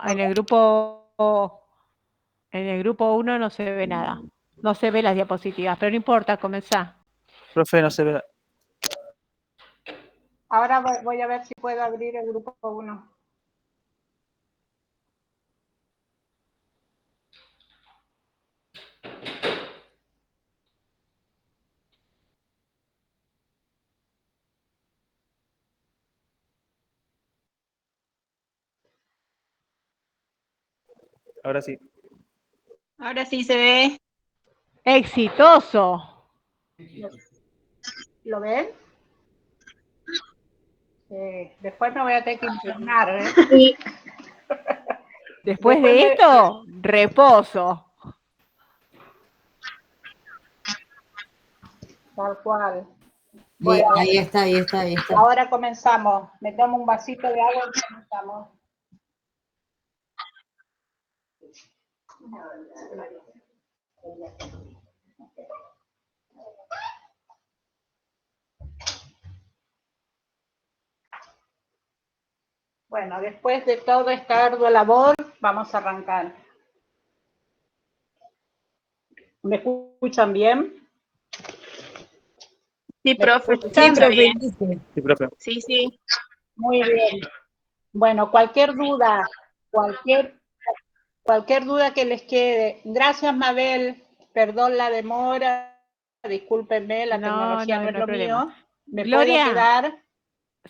En el grupo 1 no se ve nada. No se ve las diapositivas, pero no importa, comenzá. Profe, no se ve. Ahora voy a ver si puedo abrir el grupo 1. Ahora sí. Ahora sí se ve. ¡Exitoso! ¿Lo ven? Después me voy a tener que internar, ¿eh? Sí. Después de esto, reposo. Tal cual. Bien, Bueno, ahí está. ahora comenzamos. Me tomo un vasito de agua y comenzamos. Bueno, después de toda esta ardua labor, vamos a arrancar. ¿Me escuchan bien? Sí, profe. Sí, Sí, profe, bien. Sí, profe. Sí, sí. Muy bien. Bueno, cualquier duda que les quede. Gracias, Mabel. Perdón la demora. Discúlpenme, la tecnología no es No hay lo problema. mío. ¿Me puedo Gloria, quedar?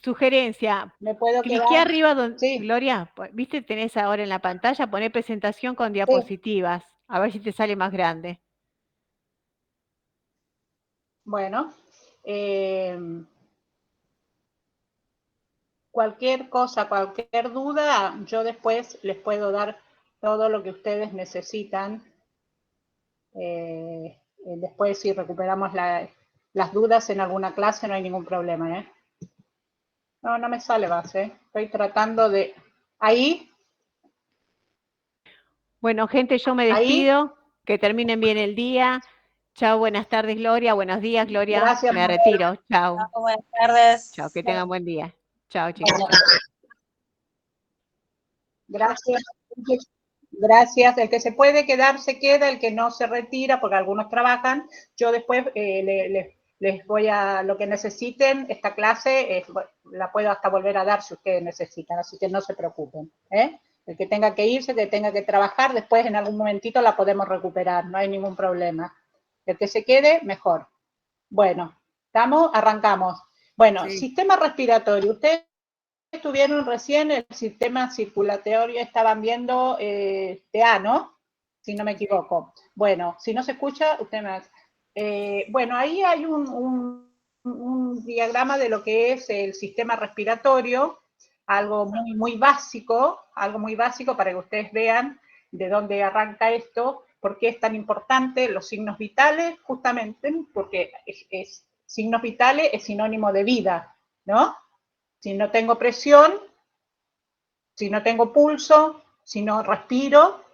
sugerencia. ¿Me puedo Cliqué quedar? arriba donde, Sí, Gloria, viste, tenés ahora en la pantalla, poné presentación con sí. diapositivas. A ver si te sale más grande. Bueno. Cualquier cosa, cualquier duda, yo después les puedo dar todo lo que ustedes necesitan. Después, si recuperamos las dudas en alguna clase, no hay ningún problema, ¿eh? No me sale base. Estoy tratando de... ¿Ahí? Bueno, gente, yo me ¿Ahí? despido. Que terminen bien el día. Chao, buenas tardes, Gloria. Buenos días, Gloria. Gracias, Me Mabel. retiro. Chao. Buenas tardes. Chao, que tengan buen día. Chao, chicos. Gracias. Gracias. El que se puede quedar, se queda. El que no se retira, porque algunos trabajan. Yo después les voy a lo que necesiten. Esta clase la puedo hasta volver a dar si ustedes necesitan, así que no se preocupen, ¿eh? El que tenga que irse, que tenga que trabajar, después en algún momentito la podemos recuperar, no hay ningún problema. El que se quede, mejor. Bueno, ¿estamos? Arrancamos. Bueno, Sí. Sistema respiratorio. Ustedes estuvieron recién el sistema circulatorio, estaban viendo TA, ¿no? Si no me equivoco. Bueno, si no se escucha, usted me hace. Bueno, ahí hay un diagrama de lo que es el sistema respiratorio, algo muy básico para que ustedes vean de dónde arranca esto, por qué es tan importante los signos vitales, justamente porque signos vitales es sinónimo de vida, ¿no? Si no tengo presión, si no tengo pulso, si no respiro,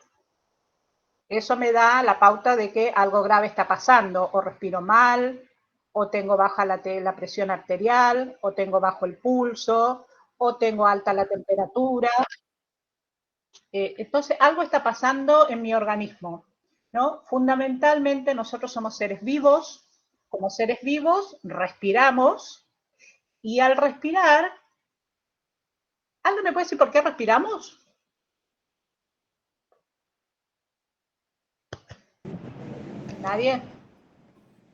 eso me da la pauta de que algo grave está pasando, o respiro mal, o tengo baja la presión arterial, o tengo bajo el pulso, o tengo alta la temperatura. Entonces, algo está pasando en mi organismo, ¿no? Fundamentalmente, nosotros somos seres vivos. Como seres vivos, respiramos, y al respirar, ¿alguien me puede decir por qué respiramos? ¿Nadie?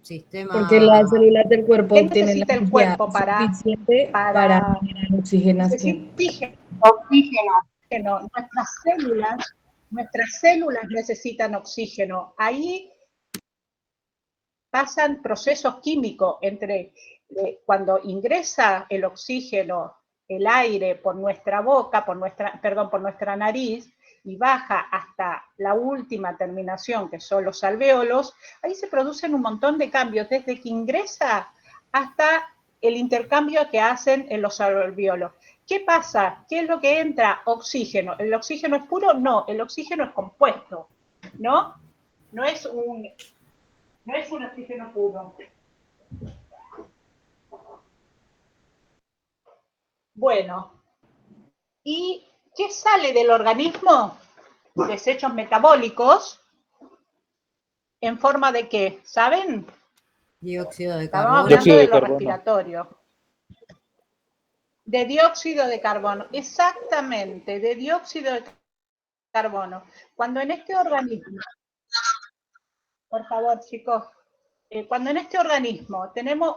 Sistema. Porque las células del cuerpo ¿Qué tienen la necesita el energía cuerpo suficiente para generar oxigenación. necesita oxígeno? Nuestras células necesitan oxígeno. Ahí pasan procesos químicos entre cuando ingresa el oxígeno, el aire por nuestra boca, por nuestra nariz, y baja hasta la última terminación, que son los alvéolos, ahí se producen un montón de cambios, desde que ingresa hasta el intercambio que hacen en los alvéolos. ¿Qué pasa? ¿Qué es lo que entra? Oxígeno. ¿El oxígeno es puro? No, el oxígeno es compuesto, ¿no? No es un oxígeno puro. Bueno, y ¿Qué sale del organismo? Desechos metabólicos. ¿En forma de qué? ¿Saben? Dióxido de Estamos carbono. hablando Dióxido de de lo carbono. respiratorio. De dióxido de carbono, exactamente, de dióxido de carbono. Cuando en este organismo, por favor, chicos, cuando en este organismo tenemos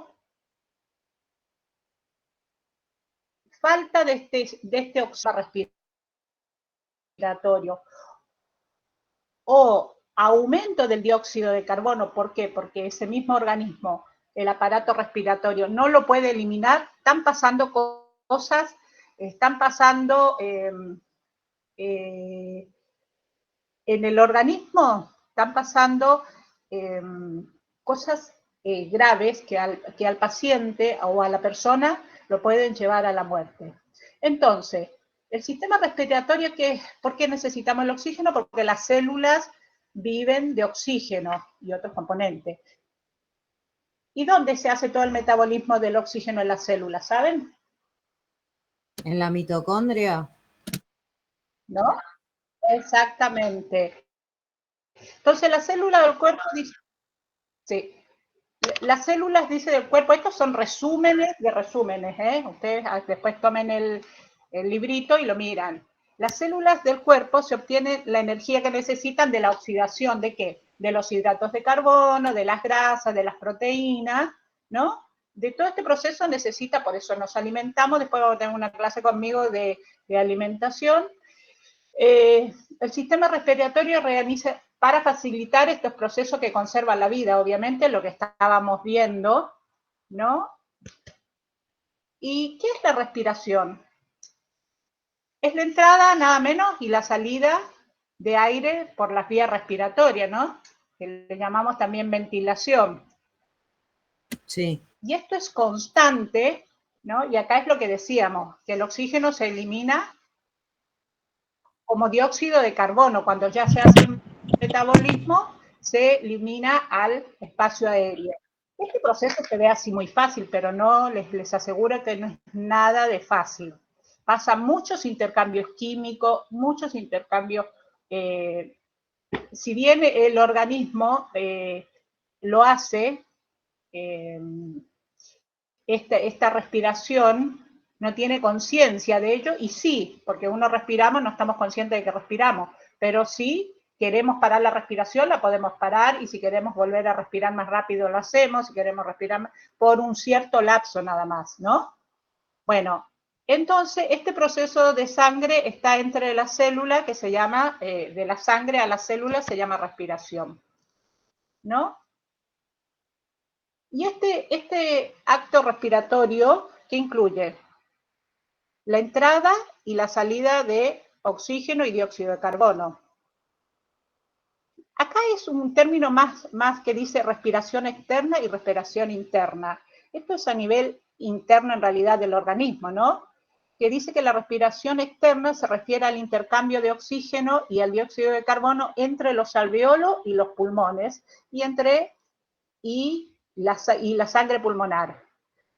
falta de este óxido respiratorio o aumento del dióxido de carbono, ¿por qué? Porque ese mismo organismo, el aparato respiratorio, no lo puede eliminar, están pasando cosas, están pasando en el organismo, están pasando cosas graves que al paciente o a la persona lo pueden llevar a la muerte. Entonces, el sistema respiratorio, ¿por qué necesitamos el oxígeno? Porque las células viven de oxígeno y otros componentes. ¿Y dónde se hace todo el metabolismo del oxígeno en las células? ¿Saben? En la mitocondria. ¿No? Exactamente. Entonces, la célula del cuerpo dice, sí, las células, dice, del cuerpo, estos son resúmenes de resúmenes, ¿eh? Ustedes después tomen el librito y lo miran. Las células del cuerpo se obtiene la energía que necesitan de la oxidación, ¿de qué? De los hidratos de carbono, de las grasas, de las proteínas, ¿no? De todo este proceso necesita, por eso nos alimentamos, después vamos a tener una clase conmigo de alimentación. El sistema respiratorio realiza, para facilitar estos procesos que conservan la vida, obviamente, lo que estábamos viendo, ¿no? ¿Y qué es la respiración? Es la entrada, nada menos, y la salida de aire por las vías respiratorias, ¿no? Que le llamamos también ventilación. Sí. Y esto es constante, ¿no? Y acá es lo que decíamos, que el oxígeno se elimina como dióxido de carbono. Cuando ya se hace un metabolismo, se elimina al espacio aéreo. Este proceso se ve así muy fácil, pero no les aseguro que no es nada de fácil. Pasan muchos intercambios químicos, muchos intercambios. Si bien el organismo lo hace, esta respiración no tiene conciencia de ello, y sí, porque uno respiramos, no estamos conscientes de que respiramos, pero sí queremos parar la respiración, la podemos parar, y si queremos volver a respirar más rápido lo hacemos, si queremos respirar por un cierto lapso nada más, ¿no? Bueno, entonces este proceso de sangre está entre la célula, que se llama, de la sangre a la célula se llama respiración, ¿no? Y este acto respiratorio, ¿qué incluye? La entrada y la salida de oxígeno y dióxido de carbono. Acá es un término más que dice respiración externa y respiración interna. Esto es a nivel interno en realidad del organismo, ¿no? Que dice que la respiración externa se refiere al intercambio de oxígeno y al dióxido de carbono entre los alveolos y los pulmones y la sangre pulmonar.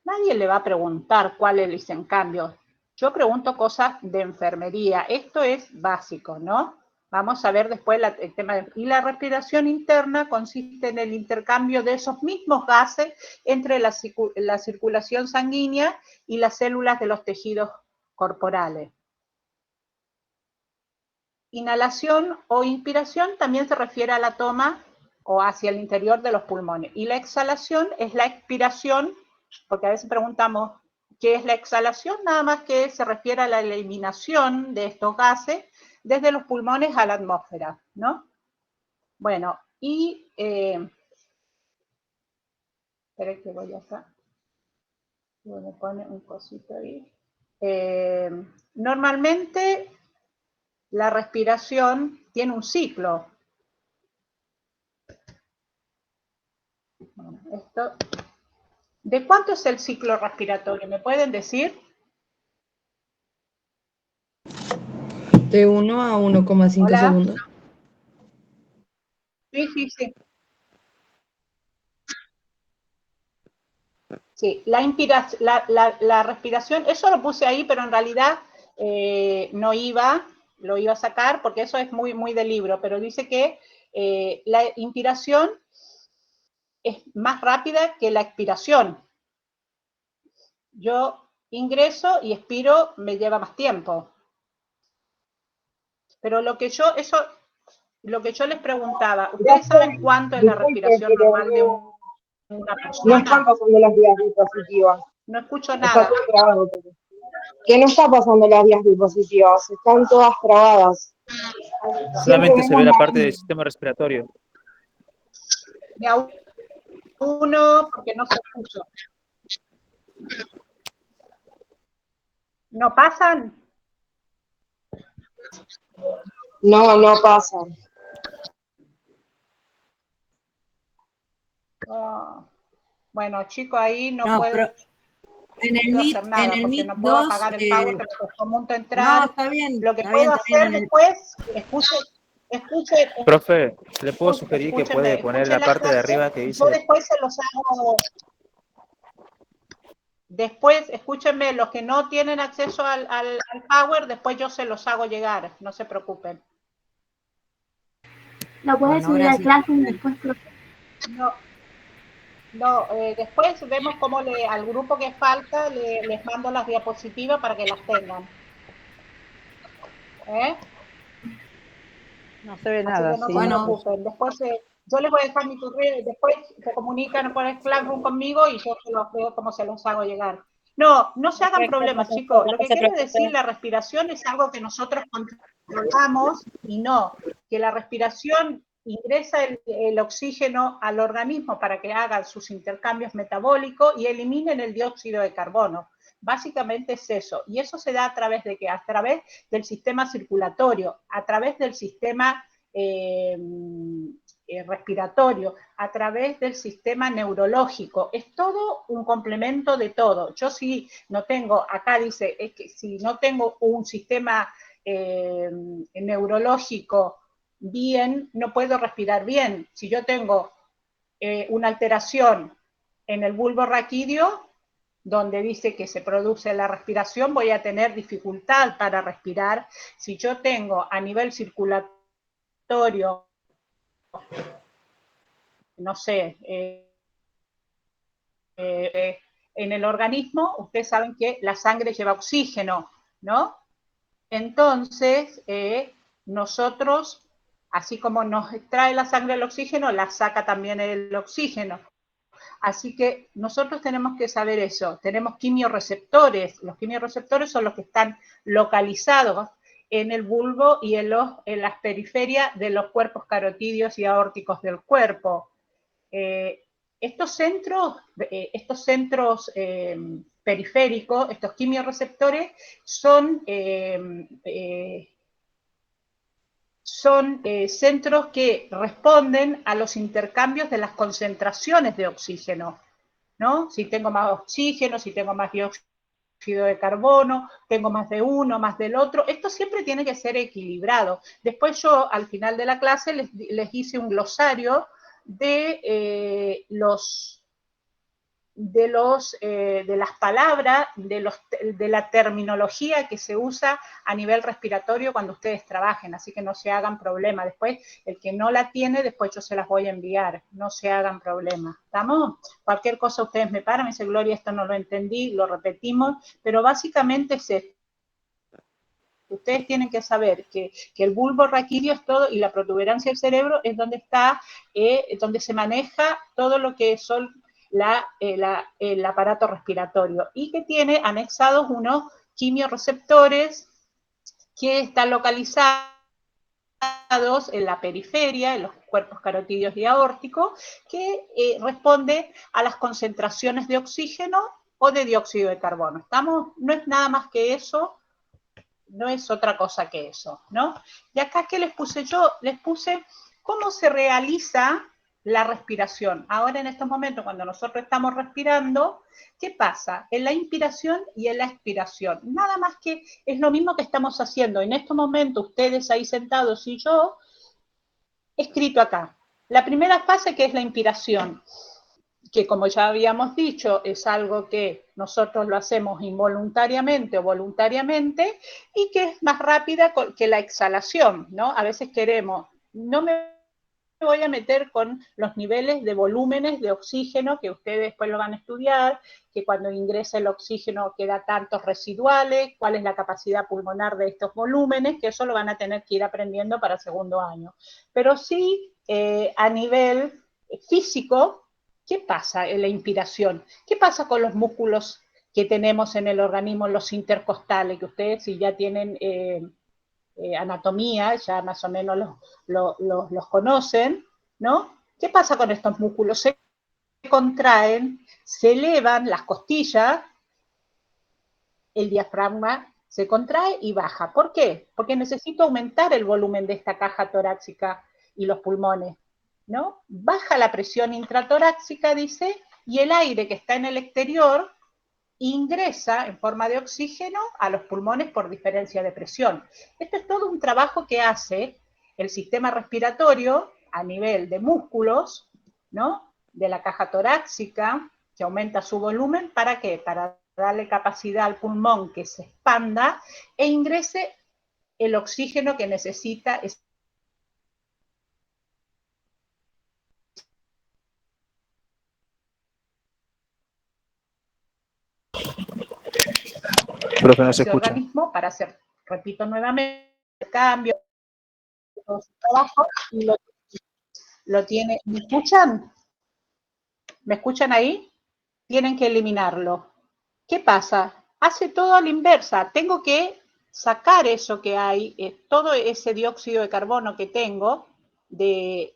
Nadie le va a preguntar cuál es el cambio. Yo pregunto cosas de enfermería. Esto es básico, ¿no? Vamos a ver después el tema. Y la respiración interna consiste en el intercambio de esos mismos gases entre la circulación sanguínea y las células de los tejidos corporales. Inhalación o inspiración también se refiere a la toma o hacia el interior de los pulmones. Y la exhalación es la expiración, porque a veces preguntamos, ¿qué es la exhalación? Nada más que se refiere a la eliminación de estos gases desde los pulmones a la atmósfera, ¿no? Bueno, y espera que voy acá. Me pone un cosito ahí. Normalmente la respiración tiene un ciclo. Bueno, ¿de cuánto es el ciclo respiratorio? ¿Me pueden decir? De 1 a 1,5 Hola. segundos. Sí, sí, sí. Sí, la respiración, eso lo puse ahí, pero en realidad no iba, lo iba a sacar porque eso es muy, muy del libro, pero dice que la inspiración es más rápida que la expiración. Yo ingreso y expiro, me lleva más tiempo. Pero lo que yo les preguntaba, ¿ustedes saben cuánto es la respiración normal de una persona? No están pasando las vías dispositivas. No escucho Está nada. todo trabado. ¿Qué no está pasando las vías dispositivas? Están todas trabadas. Solamente se ve la parte de del sistema respiratorio. Ni a uno, porque no se escucha. ¿No pasan? No pasan. Oh. Bueno, chicos, ahí no, No, puedo pero en el hacer Meet, nada, en el porque Meet no puedo 2, apagar el power, que me costó un montón entrar. no, está bien, Lo que está puedo bien, hacer en el, después, escuche, Profe, ¿le puedo sugerir que escúcheme, puede poner escuchen la la parte de clase, arriba que yo dice... después se los hago. Después, escúchenme, los que no tienen acceso al Power, después yo se los hago llegar, no se preocupen. ¿Lo puedes Bueno, subir a gracias. clase después, profe? No, después vemos cómo al grupo que falta les mando las diapositivas para que las tengan. No se ve Así nada, que no sí. se Bueno. preocupen. Después yo les voy a dejar mi correo, después se comunican por el Classroom conmigo y yo se los veo cómo se los hago llegar. No se hagan Perfecto, problemas, profesor, chicos. no Lo que se quiere preocupe. decir la respiración es algo que nosotros controlamos y no, que la respiración ingresa el oxígeno al organismo para que hagan sus intercambios metabólicos y eliminen el dióxido de carbono. Básicamente es eso. Y eso se da a través de qué? A través del sistema circulatorio, a través del sistema respiratorio, a través del sistema neurológico. Es todo un complemento de todo. Yo si no tengo, acá dice, es que si no tengo un sistema neurológico bien, no puedo respirar bien. Si yo tengo una alteración en el bulbo raquídeo, donde dice que se produce la respiración, voy a tener dificultad para respirar. Si yo tengo a nivel circulatorio, no sé, en el organismo, ustedes saben que la sangre lleva oxígeno, ¿no? Entonces, nosotros, así como nos extrae la sangre el oxígeno, la saca también el oxígeno. Así que nosotros tenemos que saber eso. Tenemos quimiorreceptores. Los quimiorreceptores son los que están localizados en el bulbo y en las periferias de los cuerpos carotídeos y aórticos del cuerpo. Estos centros periféricos, estos quimiorreceptores, son centros que responden a los intercambios de las concentraciones de oxígeno, ¿no? Si tengo más oxígeno, si tengo más dióxido de carbono, tengo más de uno, más del otro, esto siempre tiene que ser equilibrado. Después yo, al final de la clase, les hice un glosario de las palabras, de la terminología que se usa a nivel respiratorio cuando ustedes trabajen, así que no se hagan problema. Después, el que no la tiene, después yo se las voy a enviar, no se hagan problema. ¿Estamos? Cualquier cosa ustedes me paran, me dicen, Gloria, esto no lo entendí, lo repetimos, pero básicamente es esto. Ustedes tienen que saber que el bulbo raquídeo es todo, y la protuberancia del cerebro es donde está, donde se maneja todo lo que son el aparato respiratorio, y que tiene anexados unos quimiorreceptores que están localizados en la periferia, en los cuerpos carotídeos y aórticos, que responde a las concentraciones de oxígeno o de dióxido de carbono. ¿Estamos? No es nada más que eso, no es otra cosa que eso, ¿no? Y acá, ¿qué les puse yo? Les puse cómo se realiza la respiración. Ahora, en estos momentos, cuando nosotros estamos respirando, ¿qué pasa? En la inspiración y en la expiración. Nada más que es lo mismo que estamos haciendo. En estos momentos, ustedes ahí sentados y yo, escrito acá. La primera fase, que es la inspiración, que como ya habíamos dicho, es algo que nosotros lo hacemos involuntariamente o voluntariamente, y que es más rápida que la exhalación, ¿no? A veces queremos, no me voy a meter con los niveles de volúmenes de oxígeno, que ustedes después lo van a estudiar, que cuando ingresa el oxígeno queda tantos residuales, cuál es la capacidad pulmonar de estos volúmenes, que eso lo van a tener que ir aprendiendo para segundo año. Pero sí, a nivel físico, ¿qué pasa en la inspiración? ¿Qué pasa con los músculos que tenemos en el organismo, los intercostales, que ustedes si ya tienen anatomía, ya más o menos los conocen, ¿no? ¿Qué pasa con estos músculos? Se contraen, se elevan las costillas, el diafragma se contrae y baja. ¿Por qué? Porque necesito aumentar el volumen de esta caja torácica y los pulmones, ¿no? Baja la presión intratorácica, dice, y el aire que está en el exterior ingresa en forma de oxígeno a los pulmones por diferencia de presión. Esto es todo un trabajo que hace el sistema respiratorio a nivel de músculos, ¿no? De la caja torácica, que aumenta su volumen, ¿para qué? Para darle capacidad al pulmón que se expanda e ingrese el oxígeno que necesita. Profe, no se Ese escucha. organismo para hacer, repito nuevamente, el cambio, todo su trabajo, y lo tiene. ¿Me escuchan? ¿Me escuchan ahí? Tienen que eliminarlo. ¿Qué pasa? Hace todo a la inversa. Tengo que sacar eso que hay, todo ese dióxido de carbono que tengo de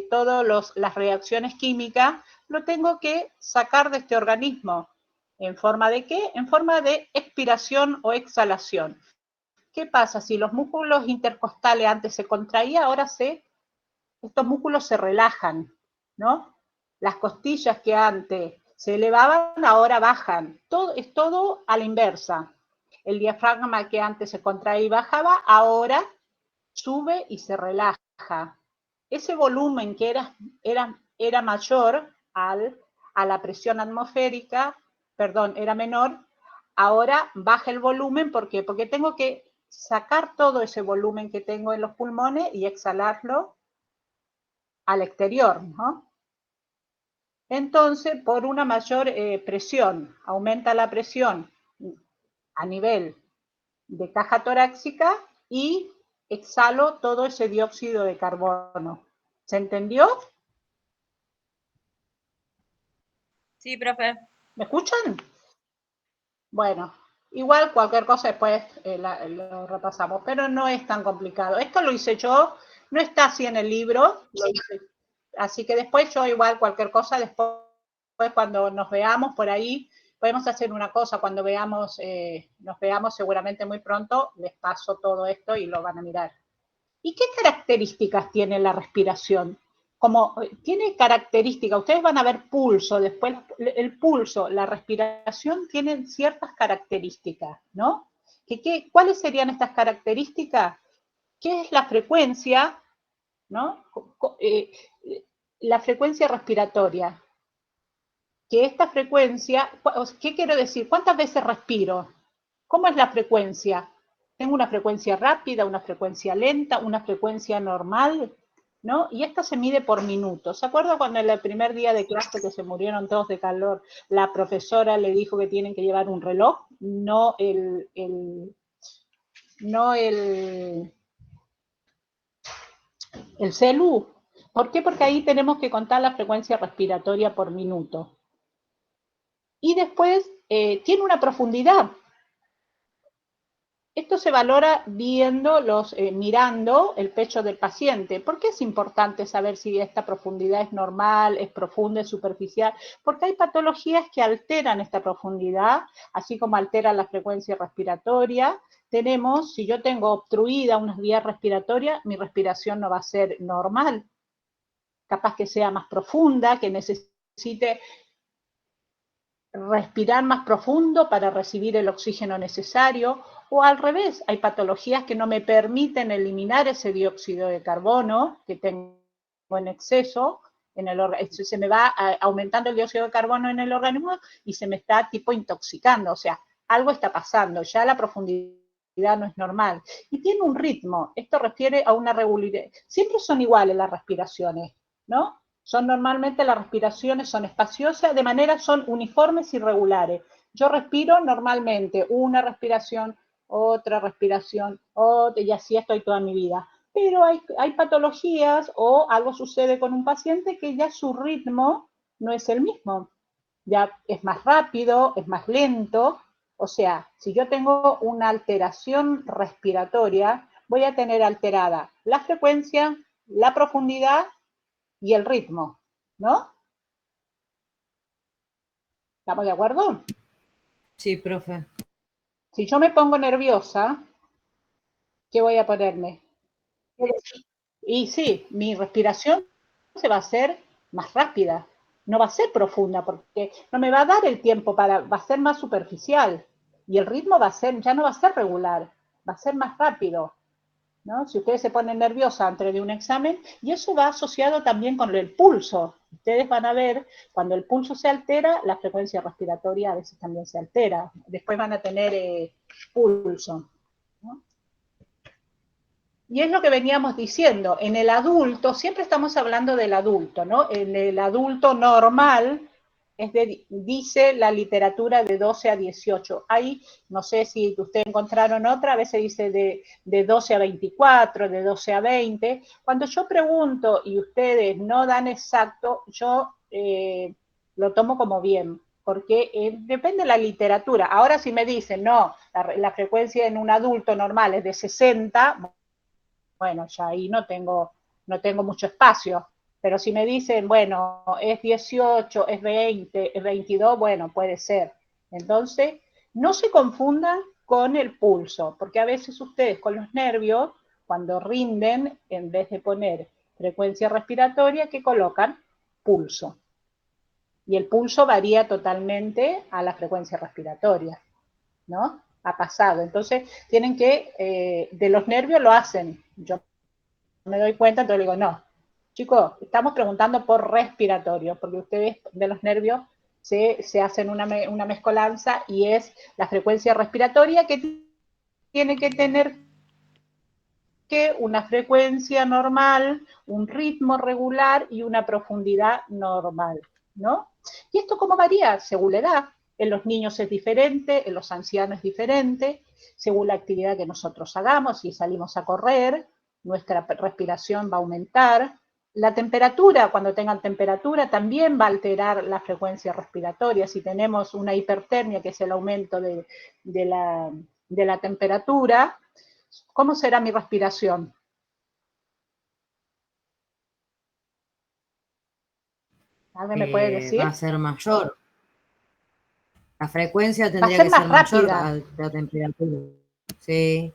todas las reacciones químicas, lo tengo que sacar de este organismo. ¿En forma de qué? En forma de expiración o exhalación. ¿Qué pasa? Si los músculos intercostales antes se contraían, ahora estos músculos se relajan, ¿no? Las costillas que antes se elevaban, ahora bajan. Es todo a la inversa. El diafragma que antes se contraía y bajaba, ahora sube y se relaja. Ese volumen que era mayor a la presión atmosférica, perdón, era menor, ahora baja el volumen. ¿Por qué? Porque tengo que sacar todo ese volumen que tengo en los pulmones y exhalarlo al exterior, ¿no? Entonces, por una mayor presión, aumenta la presión a nivel de caja torácica y exhalo todo ese dióxido de carbono. ¿Se entendió? Sí, profe. ¿Me escuchan? Bueno, igual cualquier cosa después lo repasamos, pero no es tan complicado. Esto lo hice yo, no está así en el libro, lo hice. Así que después yo igual cualquier cosa, después cuando nos veamos por ahí, podemos hacer una cosa, cuando nos veamos seguramente muy pronto, les paso todo esto y lo van a mirar. ¿Y qué características tiene la respiración? Como tiene características, ustedes van a ver pulso, después el pulso, la respiración tienen ciertas características, ¿no? ¿Cuáles serían estas características? ¿Qué es la frecuencia, ¿no? La frecuencia respiratoria. Que esta frecuencia, ¿qué quiero decir? ¿Cuántas veces respiro? ¿Cómo es la frecuencia? ¿Tengo una frecuencia rápida, una frecuencia lenta, una frecuencia normal? ¿No? Y esto se mide por minutos. ¿Se acuerdan cuando en el primer día de clase que se murieron todos de calor, la profesora le dijo que tienen que llevar un reloj, no el celu? ¿Por qué? Porque ahí tenemos que contar la frecuencia respiratoria por minuto. Y después tiene una profundidad. Esto se valora mirando el pecho del paciente. ¿Por qué es importante saber si esta profundidad es normal, es profunda, es superficial? Porque hay patologías que alteran esta profundidad, así como alteran la frecuencia respiratoria. Si yo tengo obstruida unas vías respiratorias, mi respiración no va a ser normal. Capaz que sea más profunda, que necesite respirar más profundo para recibir el oxígeno necesario, o al revés, hay patologías que no me permiten eliminar ese dióxido de carbono que tengo en exceso, en el órgano, se me va aumentando el dióxido de carbono en el organismo y se me está tipo intoxicando, o sea, algo está pasando, ya la profundidad no es normal. Y tiene un ritmo, esto refiere a una regularidad, siempre son iguales las respiraciones, ¿no? Son normalmente las respiraciones, son espaciosas, de manera son uniformes y regulares. Yo respiro normalmente una respiración, otra respiración, otra, y así estoy toda mi vida. Pero hay patologías o algo sucede con un paciente que ya su ritmo no es el mismo. Ya es más rápido, es más lento. O sea, si yo tengo una alteración respiratoria, voy a tener alterada la frecuencia, la profundidad y el ritmo, ¿no? ¿Estamos de acuerdo? Sí, profe. Si yo me pongo nerviosa, ¿qué voy a ponerme? Y sí, mi respiración se va a hacer más rápida, no va a ser profunda, porque no me va a dar el tiempo para, va a ser más superficial, y el ritmo va a ser, ya no va a ser regular, va a ser más rápido, ¿no? Si ustedes se ponen nerviosa antes de un examen, y eso va asociado también con el pulso. Ustedes van a ver, cuando el pulso se altera, la frecuencia respiratoria a veces también se altera. Después van a tener pulso, ¿no? Y es lo que veníamos diciendo, en el adulto, siempre estamos hablando del adulto, ¿no? En el adulto normal, dice la literatura de 12 a 18. Ahí, no sé si ustedes encontraron otra, a veces dice de 12 a 24, de 12 a 20. Cuando yo pregunto y ustedes no dan exacto, yo lo tomo como bien, porque depende de la literatura. Ahora si me dicen, no, la frecuencia en un adulto normal es de 60, bueno, ya ahí no tengo mucho espacio. Pero si me dicen, bueno, es 18, es 20, es 22, bueno, puede ser. Entonces, no se confundan con el pulso, porque a veces ustedes con los nervios, cuando rinden, en vez de poner frecuencia respiratoria, ¿qué colocan? Pulso. Y el pulso varía totalmente a la frecuencia respiratoria, ¿no? Ha pasado. Entonces, tienen que, de los nervios lo hacen. Yo me doy cuenta, entonces le digo, no, chicos, estamos preguntando por respiratorio, porque ustedes de los nervios se hacen una mezcolanza y es la frecuencia respiratoria que tiene que tener que una frecuencia normal, un ritmo regular y una profundidad normal, ¿no? ¿Y esto cómo varía? Según la edad. En los niños es diferente, en los ancianos es diferente, según la actividad que nosotros hagamos, si salimos a correr, nuestra respiración va a aumentar. La temperatura, cuando tengan temperatura, también va a alterar la frecuencia respiratoria. Si tenemos una hipertermia, que es el aumento de la temperatura, ¿cómo será mi respiración? ¿Alguien me puede decir? Va a ser mayor. La frecuencia Va a tendría ser que más ser mayor rápida. a la temperatura. Sí.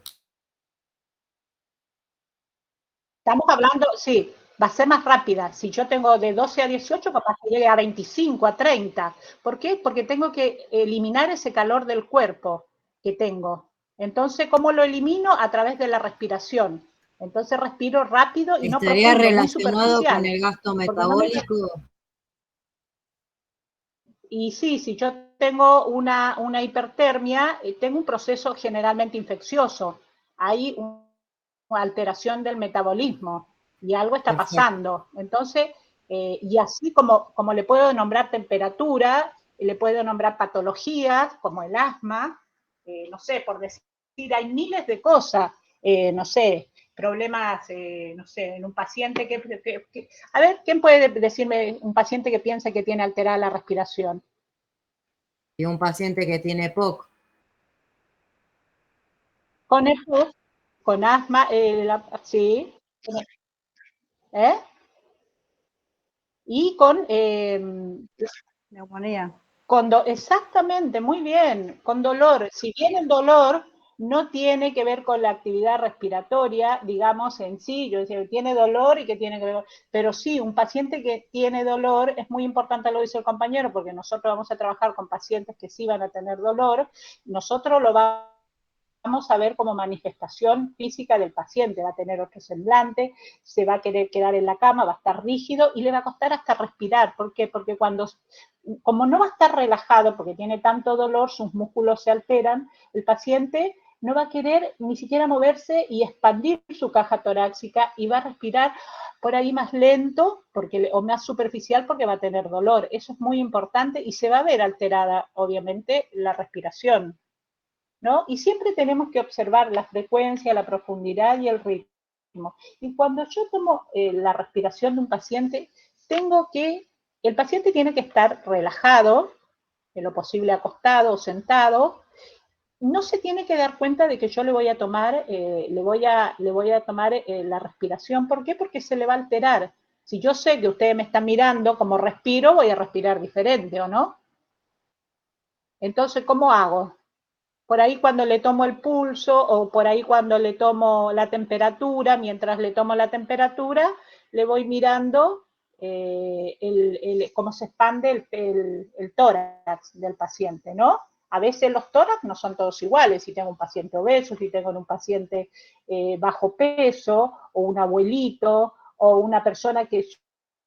Estamos hablando, sí, va a ser más rápida. Si yo tengo de 12 a 18, capaz que llegue a 25, a 30. ¿Por qué? Porque tengo que eliminar ese calor del cuerpo que tengo. Entonces, ¿cómo lo elimino? A través de la respiración. Entonces respiro rápido y no ¿Estaría profundo, muy relacionado con superficial. el gasto Porque no me... metabólico? Y sí, si yo tengo una hipertermia, tengo un proceso generalmente infeccioso. Hay una alteración del metabolismo y algo está Perfecto. pasando. Entonces, y así como le puedo nombrar temperatura, le puedo nombrar patologías como el asma, no sé, por decir, hay miles de cosas, no sé, problemas, no sé, en un paciente a ver, ¿quién puede decirme un paciente que piensa que tiene alterada la respiración? Y un paciente que tiene POC. Con eso, con asma, sí, ¿eh? Y con Neumonía. exactamente, muy bien, con dolor. Si bien el dolor no tiene que ver con la actividad respiratoria, digamos en sí, yo decía, tiene dolor y que tiene que ver, pero sí, un paciente que tiene dolor, es muy importante lo dice el compañero, porque nosotros vamos a trabajar con pacientes que sí van a tener dolor, nosotros lo vamos vamos a ver como manifestación física del paciente, va a tener otro semblante, se va a querer quedar en la cama, va a estar rígido y le va a costar hasta respirar. ¿Por qué? Porque como no va a estar relajado, porque tiene tanto dolor, sus músculos se alteran, el paciente no va a querer ni siquiera moverse y expandir su caja torácica y va a respirar por ahí más lento o más superficial porque va a tener dolor. Eso es muy importante y se va a ver alterada, obviamente, la respiración, ¿no? Y siempre tenemos que observar la frecuencia, la profundidad y el ritmo. Y cuando yo tomo la respiración de un paciente, el paciente tiene que estar relajado, en lo posible acostado o sentado. No se tiene que dar cuenta de que yo le voy a tomar, la respiración. ¿Por qué? Porque se le va a alterar. Si yo sé que ustedes me están mirando como respiro, voy a respirar diferente, ¿o no? Entonces, ¿cómo hago? Por ahí cuando le tomo el pulso o por ahí cuando le tomo la temperatura, mientras le tomo la temperatura, le voy mirando cómo se expande el tórax del paciente, ¿no? A veces los tórax no son todos iguales, si tengo un paciente obeso, si tengo un paciente bajo peso, o un abuelito, o una persona que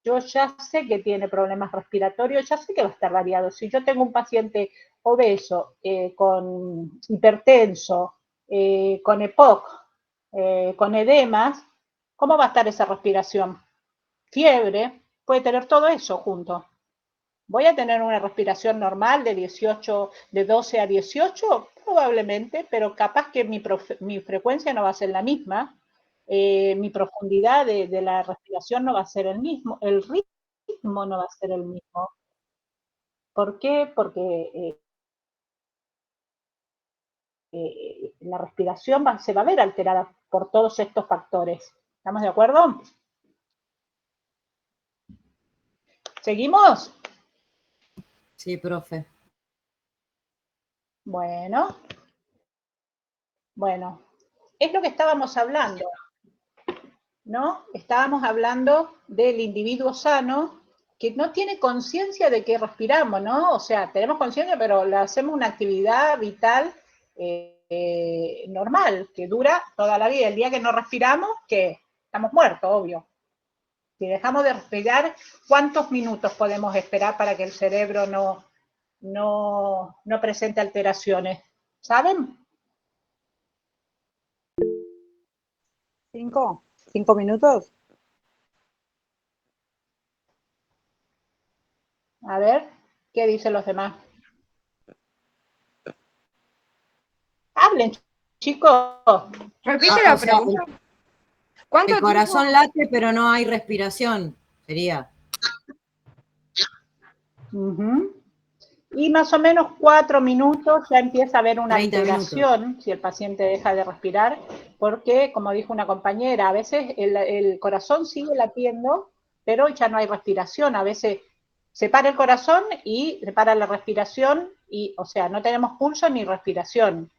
yo ya sé que tiene problemas respiratorios, ya sé que va a estar variado. Si yo tengo un paciente obeso, con hipertenso, con EPOC, con edemas, ¿cómo va a estar esa respiración? Fiebre, puede tener todo eso junto. ¿Voy a tener una respiración normal de 12 a 18? Probablemente, pero capaz que mi frecuencia no va a ser la misma, mi profundidad de la respiración no va a ser el mismo, el ritmo no va a ser el mismo. ¿Por qué? Porque la respiración se va a ver alterada por todos estos factores. ¿Estamos de acuerdo? ¿Seguimos? Sí, profe. Bueno, es lo que estábamos hablando, ¿no? Estábamos hablando del individuo sano que no tiene conciencia de que respiramos, ¿no? O sea, tenemos conciencia, pero le hacemos una actividad vital normal, que dura toda la vida. El día que no respiramos, ¿qué? Estamos muertos, obvio. Si dejamos de respirar, ¿cuántos minutos podemos esperar para que el cerebro no presente alteraciones? ¿Saben? 5 minutos. A ver, ¿qué dicen los demás? Hablen, chicos. Repite Ah, la o sea, pregunta. ¿Cuánto el corazón late, pero no hay respiración, sería. Y más o menos 4 minutos ya empieza a haber una 30 alteración si el paciente deja de respirar, porque, como dijo una compañera, a veces el corazón sigue latiendo, pero ya no hay respiración. A veces se para el corazón y se para la respiración, o sea, no tenemos pulso ni respiración,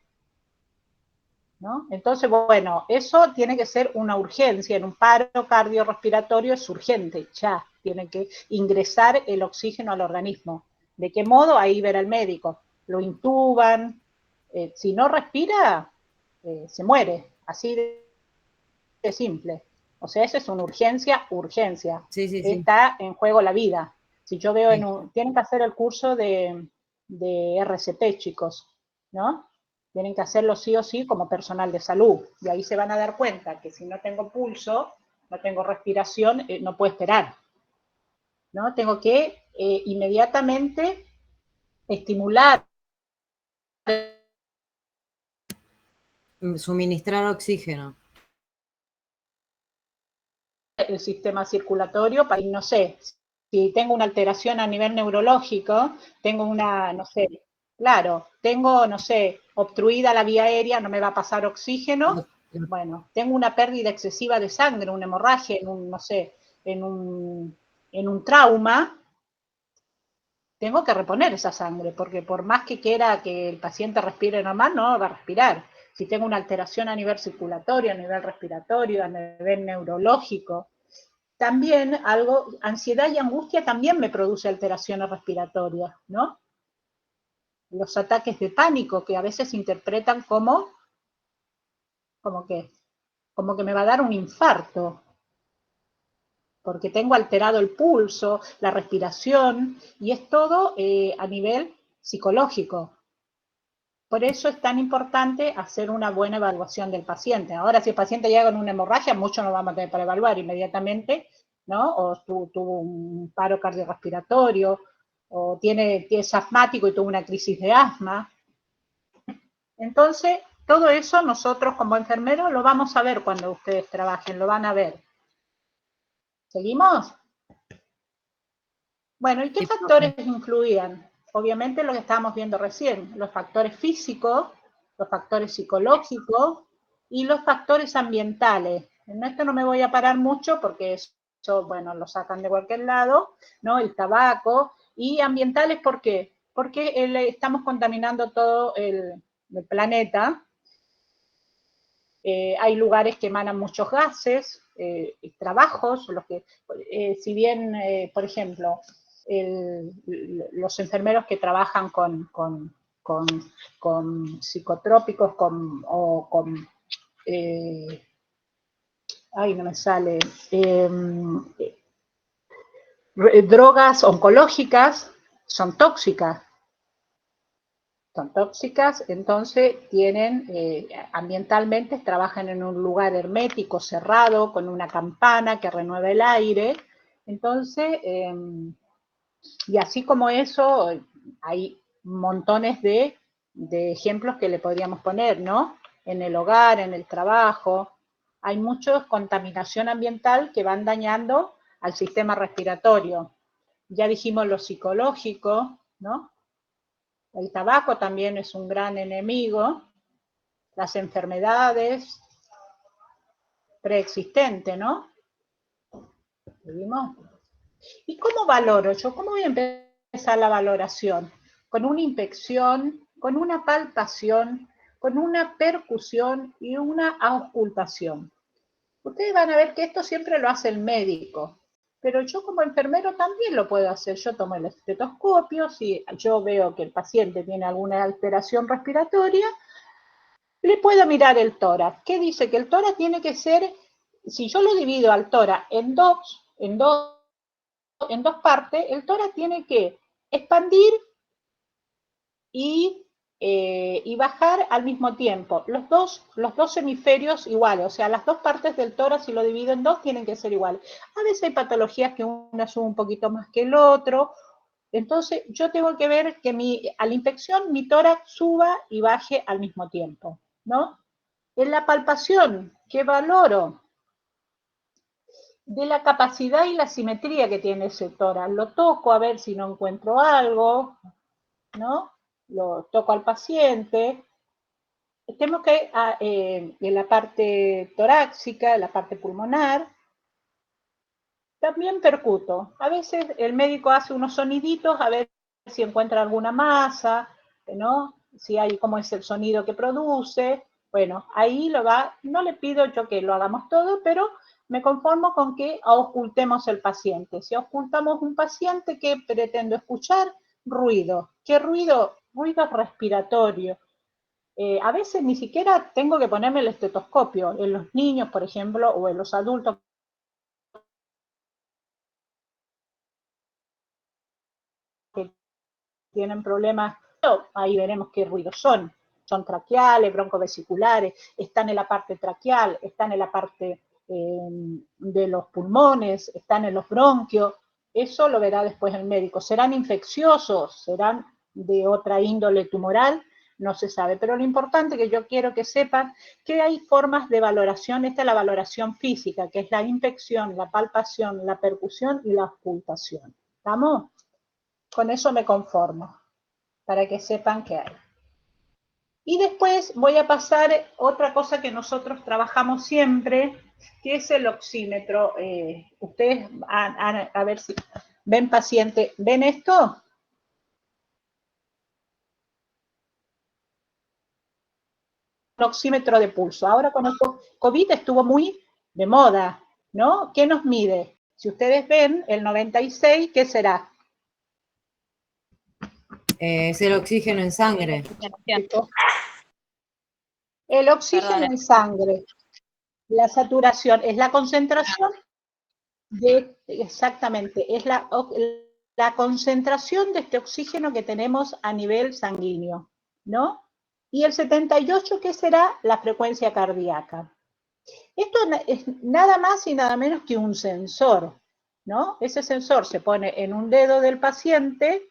¿no? Entonces, bueno, eso tiene que ser una urgencia. En un paro cardiorrespiratorio es urgente, ya tiene que ingresar el oxígeno al organismo. ¿De qué modo? Ahí verá el médico. Lo intuban. Si no respira, se muere. Así de simple. O sea, eso es una urgencia. Sí, sí, sí. Está en juego la vida. Si yo veo tienen que hacer el curso de RCP, chicos, ¿no? Tienen que hacerlo sí o sí como personal de salud. Y ahí se van a dar cuenta que si no tengo pulso, no tengo respiración, no puedo esperar, ¿no? Tengo que inmediatamente estimular Suministrar oxígeno. el sistema circulatorio para, no sé, si tengo una alteración a nivel neurológico, tengo una, no sé, claro, tengo, no sé, obstruida la vía aérea, no me va a pasar oxígeno, bueno, tengo una pérdida excesiva de sangre, una hemorragia, no sé, en un trauma, tengo que reponer esa sangre, porque por más que quiera que el paciente respire normal, no va a respirar. Si tengo una alteración a nivel circulatorio, a nivel respiratorio, a nivel neurológico, también ansiedad y angustia también me produce alteraciones respiratorias, ¿no? Los ataques de pánico que a veces se interpretan como como que me va a dar un infarto, porque tengo alterado el pulso, la respiración, y es todo a nivel psicológico. Por eso es tan importante hacer una buena evaluación del paciente. Ahora, si el paciente llega con una hemorragia, mucho no vamos a tener para evaluar inmediatamente, ¿no? O tuvo un paro cardiorrespiratorio, o es asmático y tuvo una crisis de asma. Entonces, todo eso nosotros como enfermeros lo vamos a ver cuando ustedes trabajen, lo van a ver. ¿Seguimos? Bueno, ¿y qué Sí, factores influían? Obviamente lo que estábamos viendo recién, los factores físicos, los factores psicológicos y los factores ambientales. En esto no me voy a parar mucho porque eso, bueno, lo sacan de cualquier lado, ¿no? El tabaco. ¿Y ambientales por qué? Porque estamos contaminando todo el planeta. Hay lugares que emanan muchos gases, trabajos, si bien, por ejemplo, los enfermeros que trabajan con psicotrópicos ay, no me sale, drogas oncológicas, son tóxicas. Son tóxicas, entonces ambientalmente trabajan en un lugar hermético, cerrado, con una campana que renueva el aire. Entonces, y así como eso, hay montones de ejemplos que le podríamos poner, ¿no? En el hogar, en el trabajo, hay mucha contaminación ambiental que van dañando al sistema respiratorio. Ya dijimos lo psicológico, ¿no? El tabaco también es un gran enemigo, las enfermedades preexistentes, ¿no? ¿Seguimos? ¿Y cómo valoro yo? ¿Cómo voy a empezar la valoración? Con una inspección, con una palpación, con una percusión y una auscultación. Ustedes van a ver que esto siempre lo hace el médico, pero yo como enfermero también lo puedo hacer. Yo tomo el estetoscopio, si yo veo que el paciente tiene alguna alteración respiratoria, le puedo mirar el tórax. ¿Qué dice? Que el tórax tiene que ser, si yo lo divido al tórax en dos partes, el tórax tiene que expandir y bajar al mismo tiempo. Los dos hemisferios iguales, o sea, las dos partes del tórax, si lo divido en dos, tienen que ser iguales. A veces hay patologías que una sube un poquito más que el otro, entonces yo tengo que ver que a la inspección mi tórax suba y baje al mismo tiempo, ¿no? En la palpación, ¿qué valoro? De la capacidad y la simetría que tiene ese tórax. Lo toco a ver si no encuentro algo, ¿no? Lo toco al paciente. Tenemos que, en la parte torácica, en la parte pulmonar, también percuto. A veces el médico hace unos soniditos a ver si encuentra alguna masa, ¿no? Si hay cómo es el sonido que produce. Bueno, ahí no le pido yo que lo hagamos todo, pero me conformo con que auscultemos el paciente. Si auscultamos un paciente, ¿qué pretendo escuchar? Ruido. ¿Qué ruido? Ruido respiratorio. A veces ni siquiera tengo que ponerme el estetoscopio. En los niños, por ejemplo, o en los adultos que tienen problemas, ahí veremos qué ruidos son. Son traqueales, broncovesiculares, están en la parte traqueal, están en la parte de los pulmones, están en los bronquios. Eso lo verá después el médico. ¿Serán infecciosos? ¿Serán de otra índole tumoral? No se sabe, pero lo importante que yo quiero que sepan que hay formas de valoración. Esta es la valoración física, que es la inspección, la palpación, la percusión y la auscultación. ¿Estamos? Con eso me conformo, para que sepan qué hay. Y después voy a pasar otra cosa que nosotros trabajamos siempre, que es el oxímetro. Ustedes, a ver si ven paciente, ¿ven esto? Un oxímetro de pulso. Ahora con el COVID estuvo muy de moda, ¿no? ¿Qué nos mide? Si ustedes ven, el 96, ¿qué será? Es el oxígeno en sangre. El oxígeno Perdón. en sangre, la saturación, es la concentración exactamente, es la concentración de este oxígeno que tenemos a nivel sanguíneo, ¿no? Y el 78, ¿qué será? La frecuencia cardíaca. Esto es nada más y nada menos que un sensor, ¿no? Ese sensor se pone en un dedo del paciente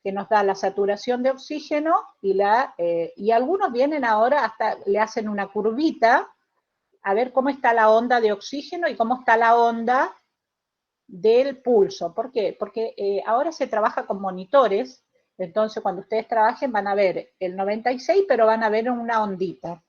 que nos da la saturación de oxígeno y algunos vienen ahora hasta le hacen una curvita a ver cómo está la onda de oxígeno y cómo está la onda del pulso. ¿Por qué? Porque ahora se trabaja con monitores, entonces cuando ustedes trabajen van a ver el 96, pero van a ver una ondita.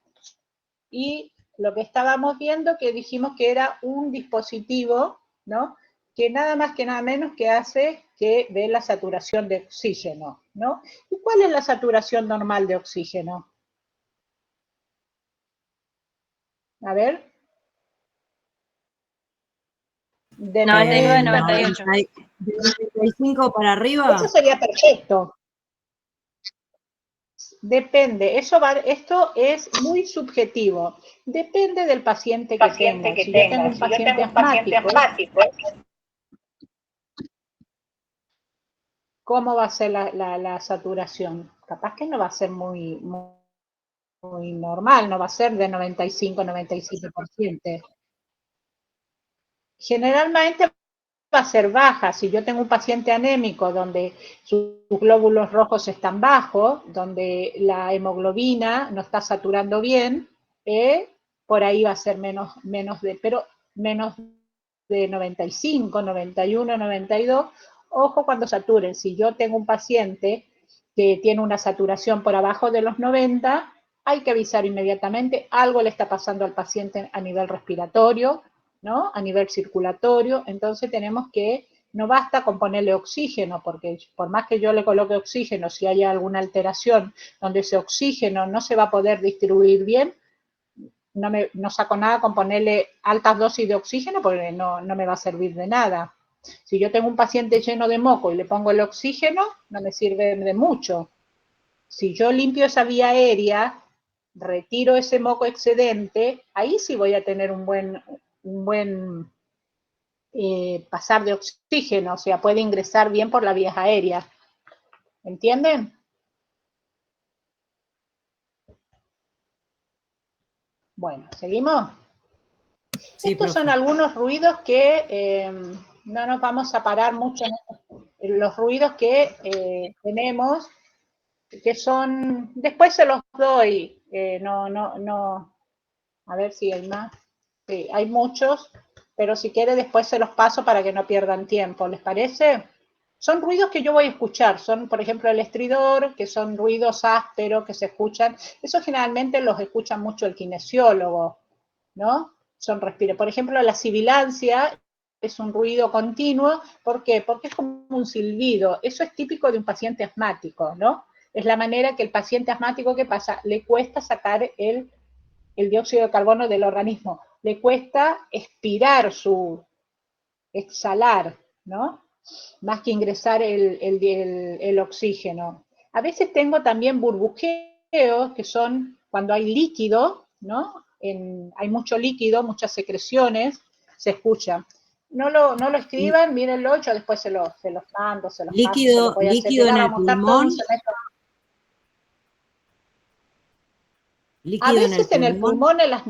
Y lo que estábamos viendo, que dijimos que era un dispositivo, ¿no? Que nada más que nada menos que hace que ve la saturación de oxígeno, ¿no? ¿Y cuál es la saturación normal de oxígeno? A ver. De 99, 90, 98. De 95 para arriba. Eso sería perfecto. Depende, esto es muy subjetivo. Depende del paciente que tenga. Si yo tengo un paciente asmático, ¿cómo va a ser la saturación? Capaz que no va a ser muy normal, no va a ser de 95, 97%. Generalmente va a ser baja. Si yo tengo un paciente anémico donde sus glóbulos rojos están bajos, donde la hemoglobina no está saturando bien, por ahí va a ser menos de 95, 91, 92. Ojo cuando saturen. Si yo tengo un paciente que tiene una saturación por abajo de los 90, hay que avisar inmediatamente, algo le está pasando al paciente a nivel respiratorio, ¿no? A nivel circulatorio, entonces tenemos que, no basta con ponerle oxígeno, porque por más que yo le coloque oxígeno, si hay alguna alteración donde ese oxígeno no se va a poder distribuir bien, no saco nada con ponerle altas dosis de oxígeno porque no me va a servir de nada. Si yo tengo un paciente lleno de moco y le pongo el oxígeno, no me sirve de mucho. Si yo limpio esa vía aérea, retiro ese moco excedente, ahí sí voy a tener un buen pasar de oxígeno, o sea, puede ingresar bien por las vías aéreas. ¿Entienden? Bueno, ¿seguimos? Sí, Estos profe. son algunos ruidos que no nos vamos a parar mucho en los ruidos que tenemos, que son, después se los doy, a ver si hay más. Sí, hay muchos, pero si quiere después se los paso para que no pierdan tiempo, ¿les parece? Son ruidos que yo voy a escuchar, son por ejemplo el estridor, que son ruidos ásperos que se escuchan, eso generalmente los escucha mucho el kinesiólogo, ¿no? Son respiros. Por ejemplo, la sibilancia es un ruido continuo, ¿por qué? Porque es como un silbido, eso es típico de un paciente asmático, ¿no? Es la manera que el paciente asmático, ¿qué pasa? Le cuesta sacar el dióxido de carbono del organismo, le cuesta exhalar, ¿no? Más que ingresar el oxígeno. A veces tengo también burbujeos, que son cuando hay líquido, ¿no? Hay mucho líquido, muchas secreciones, se escucha. No lo escriban, mírenlo, yo después se los mando, se los Líquido, paso, líquido en el pulmón. A Líquido veces en el pulmón, en las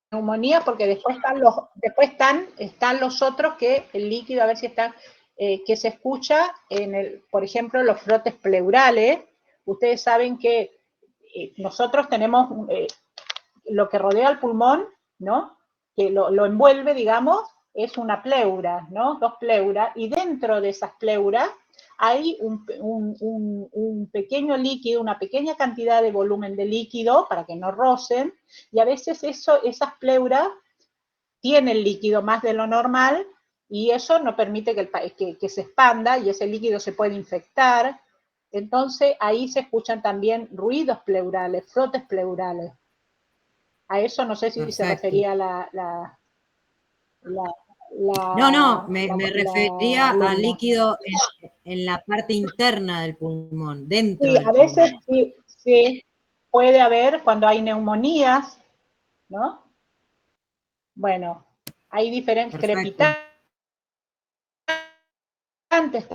neumonía, porque después están los otros que el líquido, a ver si está, que se escucha por ejemplo, los frotes pleurales. Ustedes saben que nosotros tenemos lo que rodea al pulmón, ¿no? Que lo envuelve, digamos, es una pleura, ¿no? 2 pleuras, y dentro de esas pleuras hay un pequeño líquido, una pequeña cantidad de volumen de líquido para que no rocen, y a veces esas pleuras tienen líquido más de lo normal, y eso no permite que se expanda, y ese líquido se puede infectar. Entonces ahí se escuchan también ruidos pleurales, frotes pleurales. A eso no sé si Perfecto. se refería me refería al líquido en la parte interna del pulmón, dentro Sí, del a veces pulmón. sí. puede haber cuando hay neumonías, ¿no? Bueno, hay diferentes Perfecto. crepitantes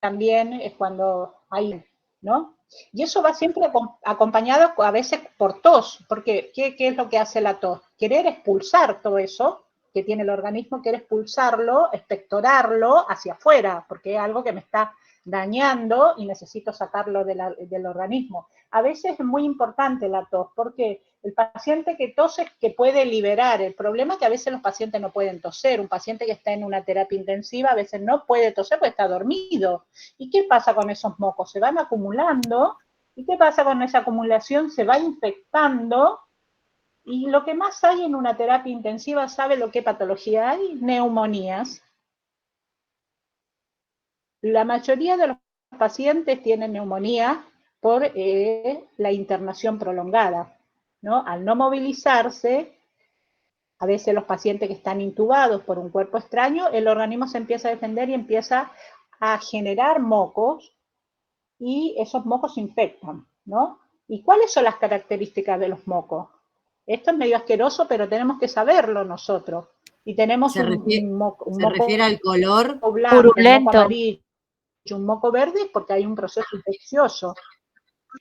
también es cuando hay, ¿no? Y eso va siempre acompañado a veces por tos, porque ¿qué es lo que hace la tos? Querer expulsar todo eso que tiene el organismo, quiere expulsarlo, expectorarlo hacia afuera, porque es algo que me está dañando y necesito sacarlo del organismo. A veces es muy importante la tos, porque el paciente que tose es que puede liberar. El problema es que a veces los pacientes no pueden toser. Un paciente que está en una terapia intensiva a veces no puede toser porque está dormido. ¿Y qué pasa con esos mocos? Se van acumulando. ¿Y qué pasa con esa acumulación? Se va infectando. Y lo que más hay en una terapia intensiva, ¿sabe lo que patología hay? Neumonías. La mayoría de los pacientes tienen neumonía por la internación prolongada, ¿no? Al no movilizarse, a veces los pacientes que están intubados por un cuerpo extraño, el organismo se empieza a defender y empieza a generar mocos y esos mocos infectan, ¿no? ¿Y cuáles son las características de los mocos? Esto es medio asqueroso, pero tenemos que saberlo nosotros. Y tenemos un moco refiere al color blanco, un moco amarillo, un moco verde, porque hay un proceso infeccioso.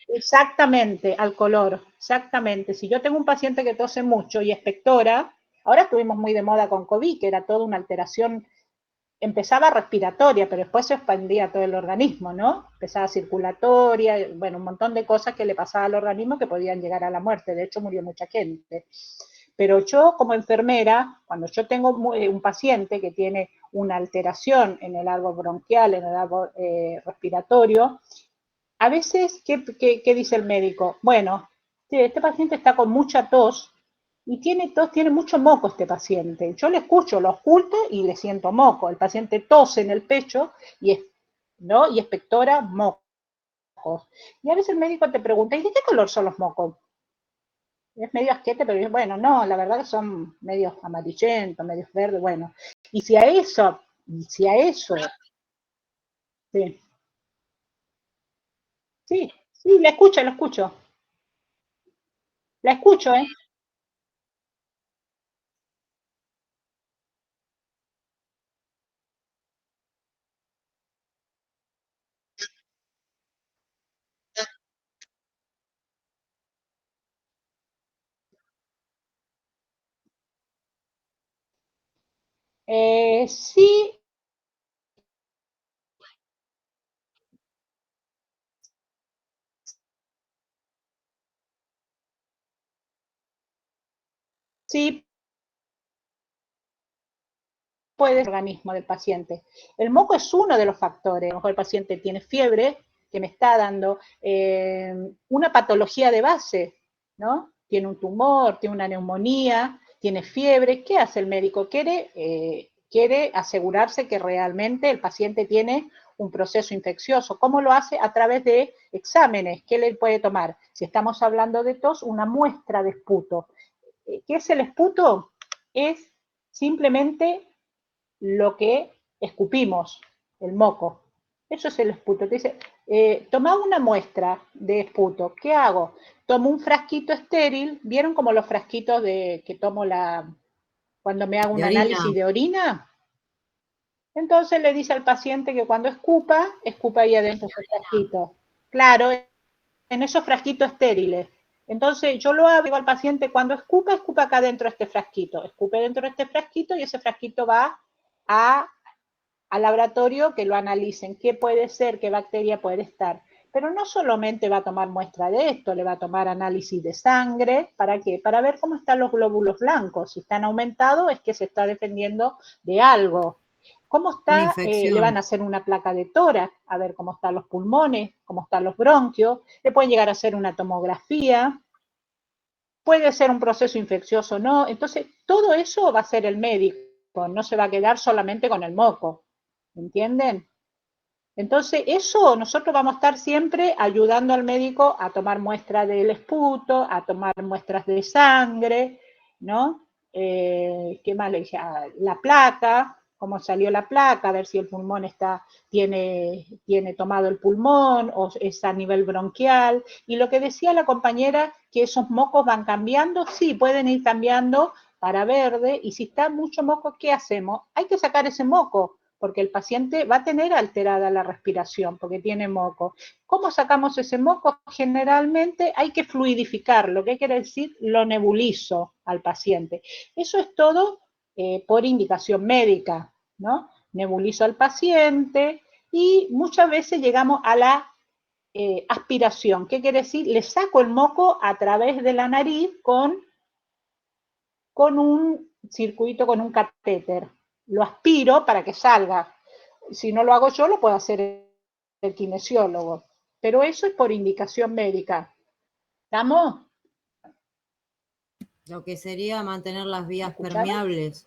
Exactamente, al color, exactamente. Si yo tengo un paciente que tose mucho y expectora, ahora estuvimos muy de moda con COVID, que era toda una alteración, empezaba respiratoria, pero después se expandía a todo el organismo, ¿no? Empezaba circulatoria, bueno, un montón de cosas que le pasaba al organismo que podían llegar a la muerte. De hecho, murió mucha gente. Pero yo, como enfermera, cuando yo tengo un paciente que tiene una alteración en el árbol bronquial, en el árbol respiratorio, a veces, ¿qué dice el médico? Bueno, este paciente está con mucha tos y tiene tos, tiene mucho moco este paciente. Yo le escucho, lo oculto y le siento moco. El paciente tose en el pecho ¿no? Y expectora mocos. Y a veces el médico te pregunta, ¿y de qué color son los mocos? Es medio asquete, pero bueno, no, la verdad que son medios amarillentos, medios verdes, bueno. Y si a eso, sí, sí, la escucho, la escucho, ¿eh? Sí, sí, puede ser el organismo del paciente. El moco es uno de los factores. A lo mejor el paciente tiene fiebre, que me está dando una patología de base, ¿no? Tiene un tumor, tiene una neumonía, tiene fiebre. ¿Qué hace el médico? Quiere asegurarse que realmente el paciente tiene un proceso infeccioso. ¿Cómo lo hace? A través de exámenes. ¿Qué le puede tomar? Si estamos hablando de tos, una muestra de esputo. ¿Qué es el esputo? Es simplemente lo que escupimos, el moco. Eso es el esputo. Te dice, toma una muestra de esputo. ¿Qué hago? Tomo un frasquito estéril. ¿Vieron como los frasquitos que tomo cuando me hago un análisis de orina? Entonces le dice al paciente que cuando escupa ahí adentro de ese frasquito. Claro, en esos frasquitos estériles. Entonces yo lo hago al paciente cuando escupa acá dentro de este frasquito. Escupe dentro de este frasquito y ese frasquito va al laboratorio que lo analicen. ¿Qué puede ser? ¿Qué bacteria puede estar? Pero no solamente va a tomar muestra de esto, le va a tomar análisis de sangre. ¿Para qué? Para ver cómo están los glóbulos blancos. Si están aumentados es que se está defendiendo de algo. ¿Cómo está? Le van a hacer una placa de tórax, a ver cómo están los pulmones, cómo están los bronquios. Le pueden llegar a hacer una tomografía. Puede ser un proceso infeccioso o no. Entonces, todo eso va a ser el médico. No se va a quedar solamente con el moco. ¿Entienden? Entonces, eso nosotros vamos a estar siempre ayudando al médico a tomar muestras del esputo, a tomar muestras de sangre, ¿no? ¿Qué más le dije? La placa, cómo salió la placa, a ver si el pulmón tiene tomado el pulmón o es a nivel bronquial. Y lo que decía la compañera, que esos mocos van cambiando, sí, pueden ir cambiando para verde, y si está mucho moco, ¿qué hacemos? Hay que sacar ese moco, porque el paciente va a tener alterada la respiración, porque tiene moco. ¿Cómo sacamos ese moco? Generalmente hay que fluidificarlo, ¿qué quiere decir? Lo nebulizo al paciente. Eso es todo por indicación médica, ¿no? Nebulizo al paciente y muchas veces llegamos a la aspiración. ¿Qué quiere decir? Le saco el moco a través de la nariz con un circuito, con un catéter. Lo aspiro para que salga. Si no lo hago yo, lo puede hacer el kinesiólogo. Pero eso es por indicación médica. ¿Estamos? Lo que sería mantener las vías ¿Escucharon? permeables.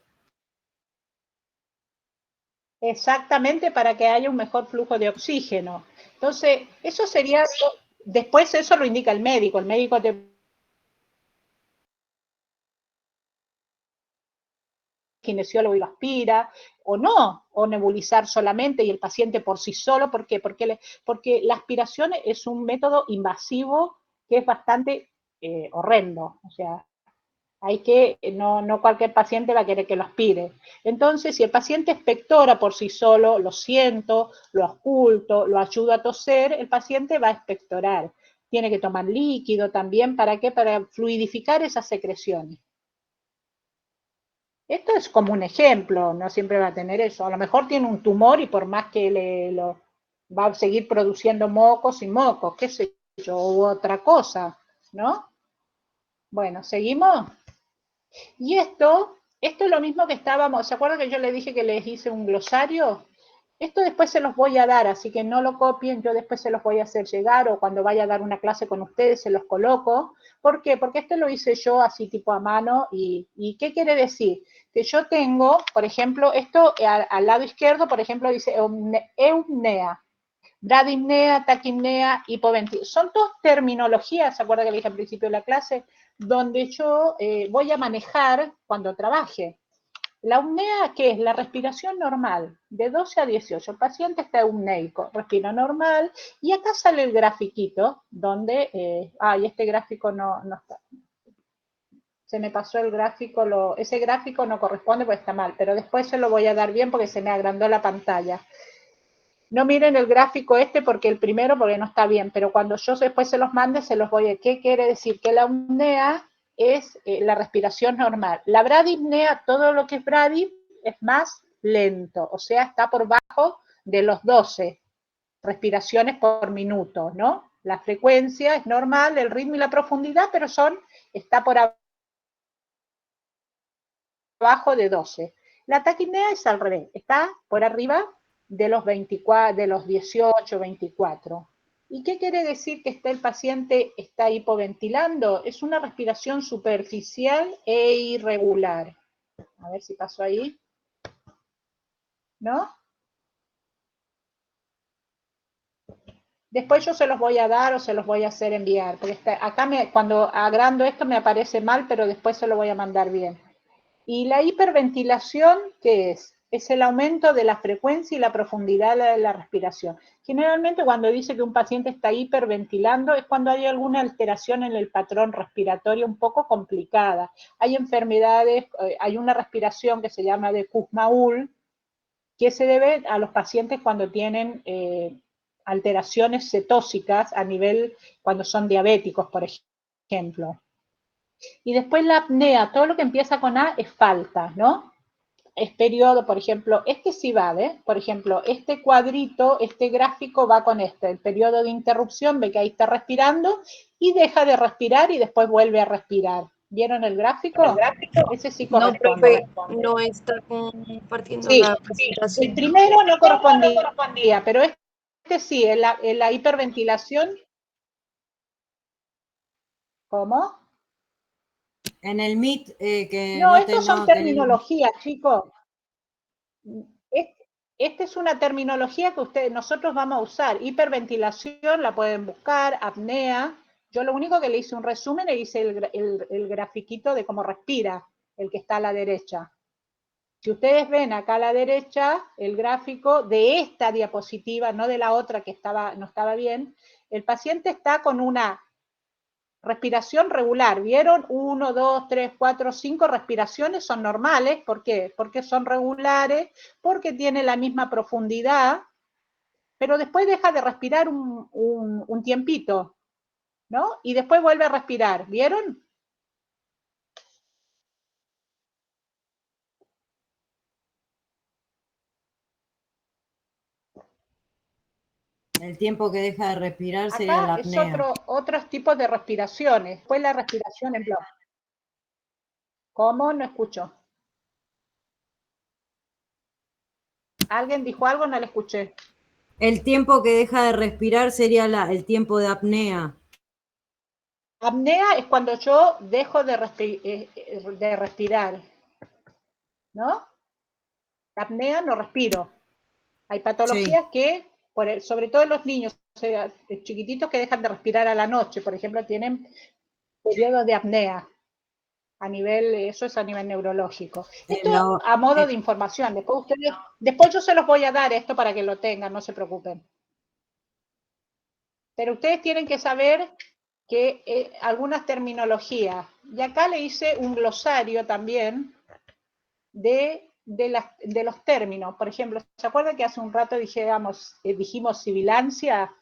Exactamente, para que haya un mejor flujo de oxígeno. Entonces, eso sería, después eso lo indica el médico te kinesiólogo y lo aspira, o no, o nebulizar solamente y el paciente por sí solo. ¿Por qué? Porque la aspiración es un método invasivo que es bastante horrendo, o sea, no cualquier paciente va a querer que lo aspire. Entonces, si el paciente expectora por sí solo, lo siento, lo oculto, lo ayudo a toser, el paciente va a expectorar. Tiene que tomar líquido también, ¿para qué? Para fluidificar esas secreciones. Esto es como un ejemplo, no siempre va a tener eso. A lo mejor tiene un tumor y por más que lo va a seguir produciendo mocos y mocos, qué sé yo, u otra cosa, ¿no? Bueno, ¿seguimos? Y esto es lo mismo que estábamos, ¿se acuerdan que yo les dije que les hice un glosario? Esto después se los voy a dar, así que no lo copien, yo después se los voy a hacer llegar, o cuando vaya a dar una clase con ustedes se los coloco. ¿Por qué? Porque esto lo hice yo así tipo a mano, y ¿qué quiere decir? Que yo tengo, por ejemplo, esto al lado izquierdo, por ejemplo, dice eumnea, bradipnea, taquipnea, hipoventilación. Son dos terminologías, ¿se acuerdan que le dije al principio de la clase? Donde yo voy a manejar cuando trabaje. La eumnea, ¿qué es? La respiración normal, de 12 a 18. El paciente está eumneico, respira normal, y acá sale el grafiquito, donde, este gráfico no está. Se me pasó el gráfico, ese gráfico no corresponde porque está mal, pero después se lo voy a dar bien porque se me agrandó la pantalla. No miren el gráfico porque el primero, porque no está bien, pero cuando yo después se los mande, se los voy a... ¿Qué quiere decir? Que la eumnea es la respiración normal. La bradipnea, todo lo que es bradip, es más lento, o sea, está por bajo de los 12 respiraciones por minuto, ¿no? La frecuencia es normal, el ritmo y la profundidad, pero está por abajo de 12. La taquipnea es al revés, está por arriba de los 24, de los 18, 24. ¿Y qué quiere decir que el paciente está hipoventilando? Es una respiración superficial e irregular. A ver si pasó ahí. ¿No? Después yo se los voy a dar o se los voy a hacer enviar, porque acá cuando agrando esto me aparece mal, pero después se lo voy a mandar bien. ¿Y la hiperventilación qué es? Es el aumento de la frecuencia y la profundidad de la respiración. Generalmente cuando dice que un paciente está hiperventilando es cuando hay alguna alteración en el patrón respiratorio un poco complicada. Hay enfermedades, hay una respiración que se llama de Kussmaul, que se debe a los pacientes cuando tienen alteraciones cetóxicas a nivel, cuando son diabéticos, por ejemplo. Y después la apnea, todo lo que empieza con A es falta, ¿no? Es periodo, por ejemplo, sí va, ¿eh? Por ejemplo, este cuadrito, este gráfico va con el periodo de interrupción, ve que ahí está respirando y deja de respirar y después vuelve a respirar. ¿Vieron el gráfico? Ese sí No, corresponde. profe, no está compartiendo Sí, la el presentación. primero no correspondía, pero sí, en la hiperventilación. ¿Cómo? En el Meet que No, estos son terminologías, chicos. Esta es una terminología que nosotros vamos a usar. Hiperventilación, la pueden buscar, apnea. Yo lo único que le hice un resumen, le hice el grafiquito de cómo respira, el que está a la derecha. Si ustedes ven acá a la derecha el gráfico de esta diapositiva, no de la otra que no estaba bien, el paciente está con una respiración regular. ¿Vieron? 1, 2, 3, 4, 5 respiraciones son normales. ¿Por qué? Porque son regulares, porque tiene la misma profundidad, pero después deja de respirar un tiempito, ¿no? Y después vuelve a respirar. ¿Vieron? El tiempo que deja de respirar sería la Acá es apnea. otros tipos de respiraciones. Después la respiración en bloque. ¿Cómo? No escucho. ¿Alguien dijo algo? No le escuché. El tiempo que deja de respirar sería el tiempo de apnea. Apnea es cuando yo dejo de respirar, ¿no? Apnea no respiro. Hay patologías que, sobre todo en los niños, o sea, chiquititos que dejan de respirar a la noche, por ejemplo, tienen periodos de apnea. Eso es a nivel neurológico. Esto a modo de información. Después yo se los voy a dar esto para que lo tengan, no se preocupen. Pero ustedes tienen que saber que algunas terminologías. Y acá le hice un glosario también de los términos. Por ejemplo, ¿se acuerdan que hace un rato dijimos sibilancia?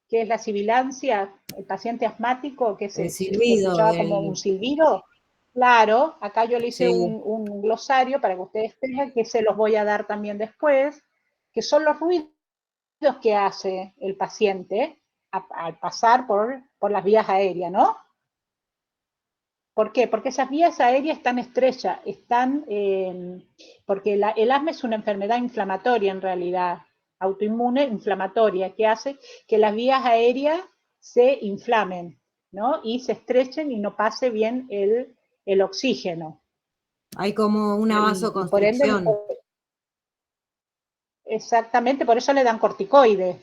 ¿Qué es la sibilancia? El paciente asmático que se escuchaba como un silbido. Claro, acá yo le hice un glosario para que ustedes tengan, que se los voy a dar también después, que son los ruidos que hace el paciente al pasar por las vías aéreas, ¿no? ¿Por qué? Porque esas vías aéreas están estrechas, porque el asma es una enfermedad inflamatoria en realidad, autoinmune inflamatoria, que hace que las vías aéreas se inflamen, ¿no? Y se estrechen y no pase bien el oxígeno. Hay como una vasoconstricción. Por ende, exactamente, por eso le dan corticoides.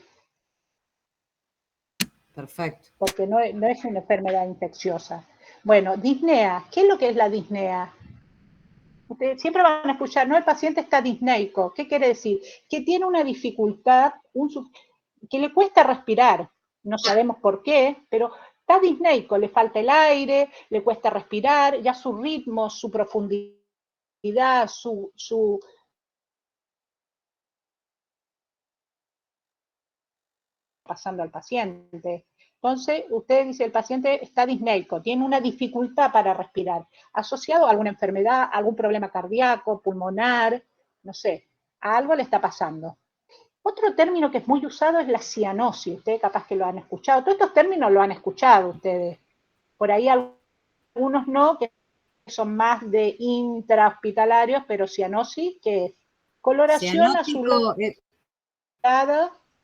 Perfecto. Porque no es una enfermedad infecciosa. Bueno, disnea. ¿Qué es lo que es la disnea? Ustedes siempre van a escuchar, no, el paciente está disneico. ¿Qué quiere decir? Que tiene una dificultad, que le cuesta respirar. No sabemos por qué, pero está disneico, le falta el aire, le cuesta respirar, ya su ritmo, su profundidad, pasando al paciente. Entonces, usted dice, el paciente está disneico, tiene una dificultad para respirar, asociado a alguna enfermedad, algún problema cardíaco, pulmonar, no sé, a algo le está pasando. Otro término que es muy usado es la cianosis, ustedes capaz que lo han escuchado, todos estos términos lo han escuchado ustedes, por ahí algunos no, que son más de intrahospitalarios, pero cianosis, que es coloración azulada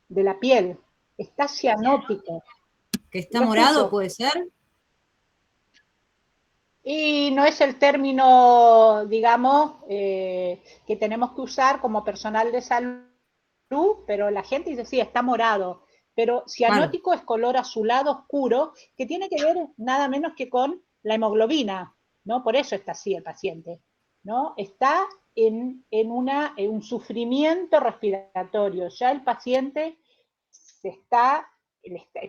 de la piel, está cianótico. ¿Que está morado puede ser? Y no es el término, digamos, que tenemos que usar como personal de salud, pero la gente dice, sí, está morado. Pero cianótico es color azulado oscuro, que tiene que ver nada menos que con la hemoglobina, ¿no? Por eso está así el paciente, ¿no? Está en un sufrimiento respiratorio. Ya el paciente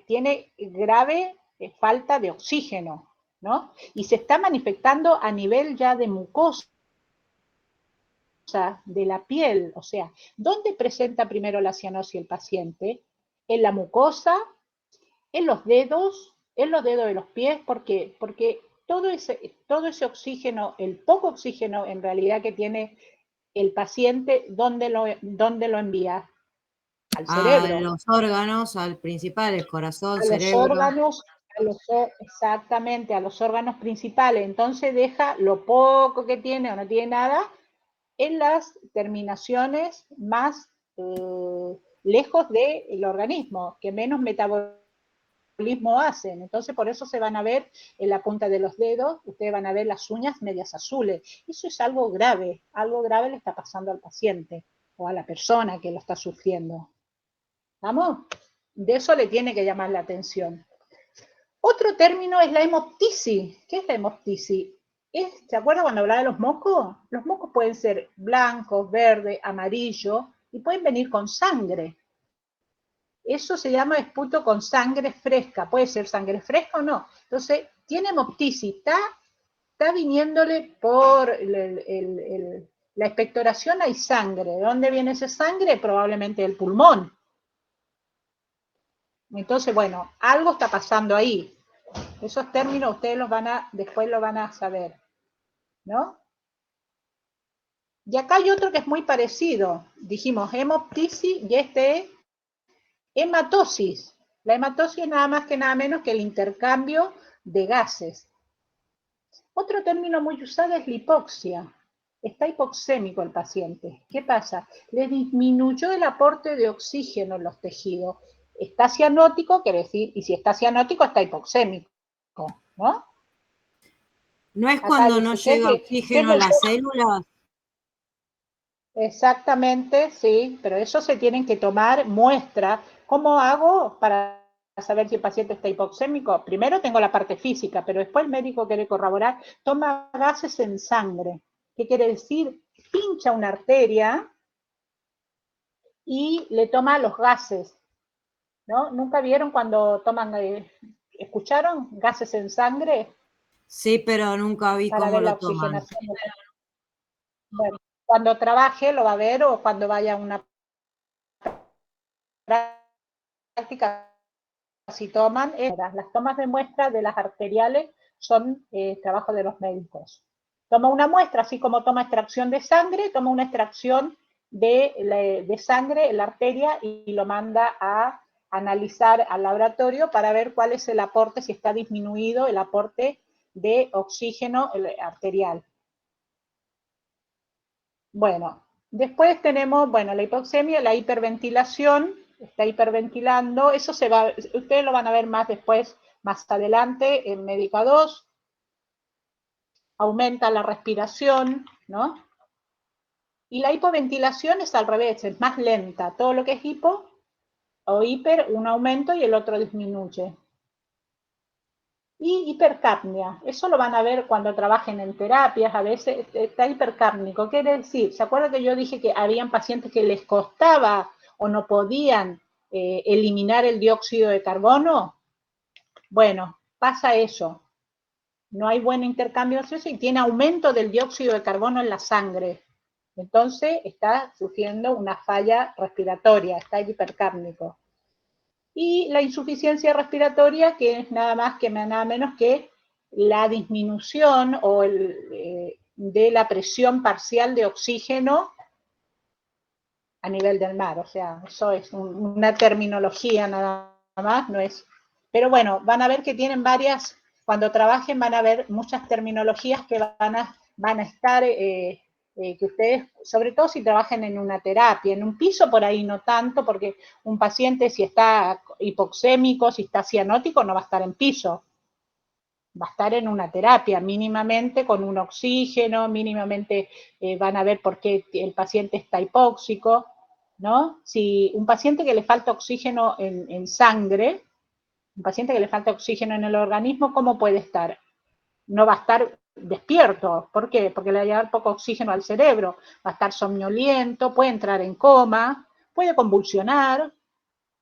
tiene grave falta de oxígeno, ¿no? Y se está manifestando a nivel ya de mucosa de la piel. O sea, ¿dónde presenta primero la cianosis el paciente? En la mucosa, en los dedos de los pies. ¿Por qué? Porque todo ese oxígeno, el poco oxígeno en realidad que tiene el paciente, ¿dónde lo envía? Al cerebro. A los órganos, al principal, el corazón, a cerebro. Los órganos, exactamente, a los órganos principales. Entonces deja lo poco que tiene o no tiene nada en las terminaciones más lejos del organismo, que menos metabolismo hacen. Entonces por eso se van a ver en la punta de los dedos, ustedes van a ver las uñas medias azules. Eso es algo grave le está pasando al paciente o a la persona que lo está sufriendo. ¿Vamos? De eso le tiene que llamar la atención. Otro término es la hemoptisis. ¿Qué es la hemoptisis? ¿Se acuerda cuando hablaba de los mocos? Los mocos pueden ser blancos, verde, amarillo, y pueden venir con sangre. Eso se llama esputo con sangre fresca. Puede ser sangre fresca o no. Entonces, tiene hemoptisis. Está viniéndole por la expectoración, hay sangre. ¿De dónde viene esa sangre? Probablemente del pulmón. Entonces, bueno, algo está pasando ahí. Esos términos ustedes después lo van a saber, ¿no? Y acá hay otro que es muy parecido. Dijimos hemoptisis y este es hematosis. La hematosis es nada más que nada menos que el intercambio de gases. Otro término muy usado es la hipoxia. Está hipoxémico el paciente. ¿Qué pasa? Le disminuyó el aporte de oxígeno en los tejidos. Está cianótico, quiere decir, y si está cianótico, está hipoxémico, ¿no? ¿No es Acá cuando dice, no ¿qué llega oxígeno a las células? Exactamente, sí, pero eso se tienen que tomar muestras. ¿Cómo hago para saber si el paciente está hipoxémico? Primero tengo la parte física, pero después el médico quiere corroborar, toma gases en sangre. ¿Qué quiere decir? Pincha una arteria y le toma los gases, ¿no? ¿Nunca vieron cuando toman, escucharon gases en sangre? Sí, pero nunca vi Para cómo ver la lo toman. oxigenación. Bueno, cuando trabaje lo va a ver o cuando vaya a una práctica, si toman, las tomas de muestra de las arteriales son trabajo de los médicos. Toma una muestra, así como toma extracción de sangre, toma una extracción de sangre en la arteria y lo manda a analizar al laboratorio para ver cuál es el aporte, si está disminuido el aporte de oxígeno arterial. Bueno, después tenemos, bueno, la hipoxemia, la hiperventilación, está hiperventilando, eso ustedes lo van a ver más después, más adelante en Médica 2, aumenta la respiración, ¿no? Y la hipoventilación es al revés, es más lenta, todo lo que es hipo o hiper, un aumento y el otro disminuye. Y hipercapnia, eso lo van a ver cuando trabajen en terapias, a veces está hipercápnico. Quiere decir, ¿se acuerdan que yo dije que habían pacientes que les costaba o no podían eliminar el dióxido de carbono? Bueno, pasa eso. No hay buen intercambio gaseoso y tiene aumento del dióxido de carbono en la sangre. Entonces está sufriendo una falla respiratoria, está hipercápnico. Y la insuficiencia respiratoria, que es nada más que nada menos que la disminución de la presión parcial de oxígeno a nivel del mar. O sea, eso es una terminología nada más, no es. Pero bueno, van a ver que tienen varias, cuando trabajen van a ver muchas terminologías que van a estar, que ustedes, sobre todo si trabajan en una terapia, en un piso por ahí no tanto, porque un paciente si está hipoxémico, si está cianótico, no va a estar en piso. Va a estar en una terapia, mínimamente con un oxígeno, mínimamente van a ver por qué el paciente está hipóxico, ¿no? Si un paciente que le falta oxígeno en sangre, un paciente que le falta oxígeno en el organismo, ¿cómo puede estar? No va a estar despierto. ¿Por qué? Porque le va a llevar poco oxígeno al cerebro. Va a estar somnoliento, puede entrar en coma, puede convulsionar,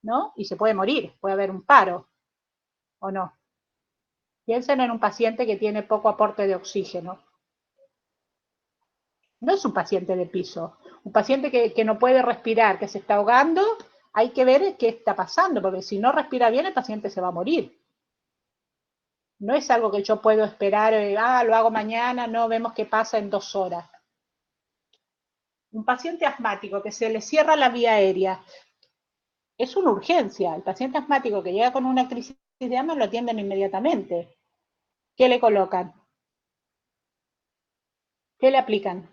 ¿no? Y se puede morir, puede haber un paro, ¿o no? Piensen en un paciente que tiene poco aporte de oxígeno. No es un paciente de piso. Un paciente que no puede respirar, que se está ahogando, hay que ver qué está pasando, porque si no respira bien, el paciente se va a morir. No es algo que yo puedo esperar, lo hago mañana, no, vemos qué pasa en 2 horas. Un paciente asmático que se le cierra la vía aérea, es una urgencia. El paciente asmático que llega con una crisis de asma lo atienden inmediatamente. ¿Qué le colocan? ¿Qué le aplican?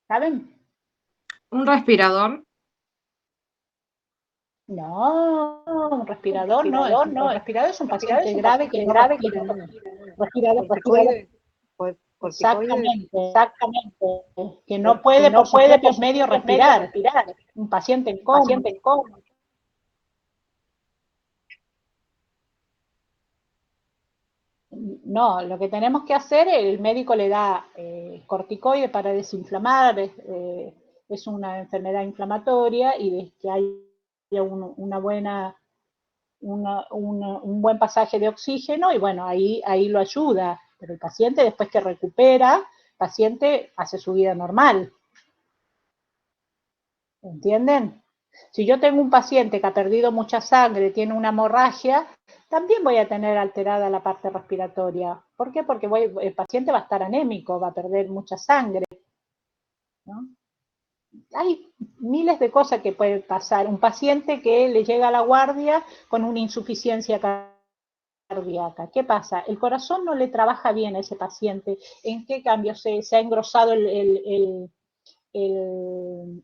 ¿Saben? Un respirador. No, un respirador no, un respirador es un paciente grave que no respira. Respirador, exactamente, que no puede por sus propios medios respirar. Un paciente en coma. No, lo que tenemos que hacer, el médico le da corticoide para desinflamar, es una enfermedad inflamatoria y de que haya un buen pasaje de oxígeno y bueno, ahí lo ayuda. Pero el paciente después que recupera, el paciente hace su vida normal. ¿Entienden? Si yo tengo un paciente que ha perdido mucha sangre, tiene una hemorragia, también voy a tener alterada la parte respiratoria. ¿Por qué? Porque el paciente va a estar anémico, va a perder mucha sangre, ¿no? Hay miles de cosas que pueden pasar. Un paciente que le llega a la guardia con una insuficiencia cardíaca. ¿Qué pasa? El corazón no le trabaja bien a ese paciente. ¿En qué cambio? Se ha engrosado el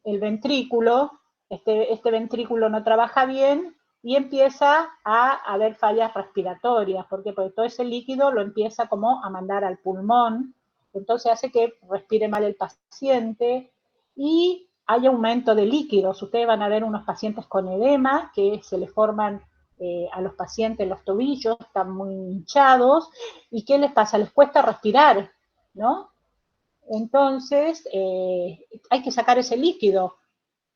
ventrículo, este ventrículo no trabaja bien y empieza a haber fallas respiratorias. ¿Por qué? Porque todo ese líquido lo empieza como a mandar al pulmón, entonces hace que respire mal el paciente y hay aumento de líquidos. Ustedes van a ver unos pacientes con edema que se les forman a los pacientes los tobillos, están muy hinchados, ¿y qué les pasa? Les cuesta respirar, ¿no? Entonces, hay que sacar ese líquido,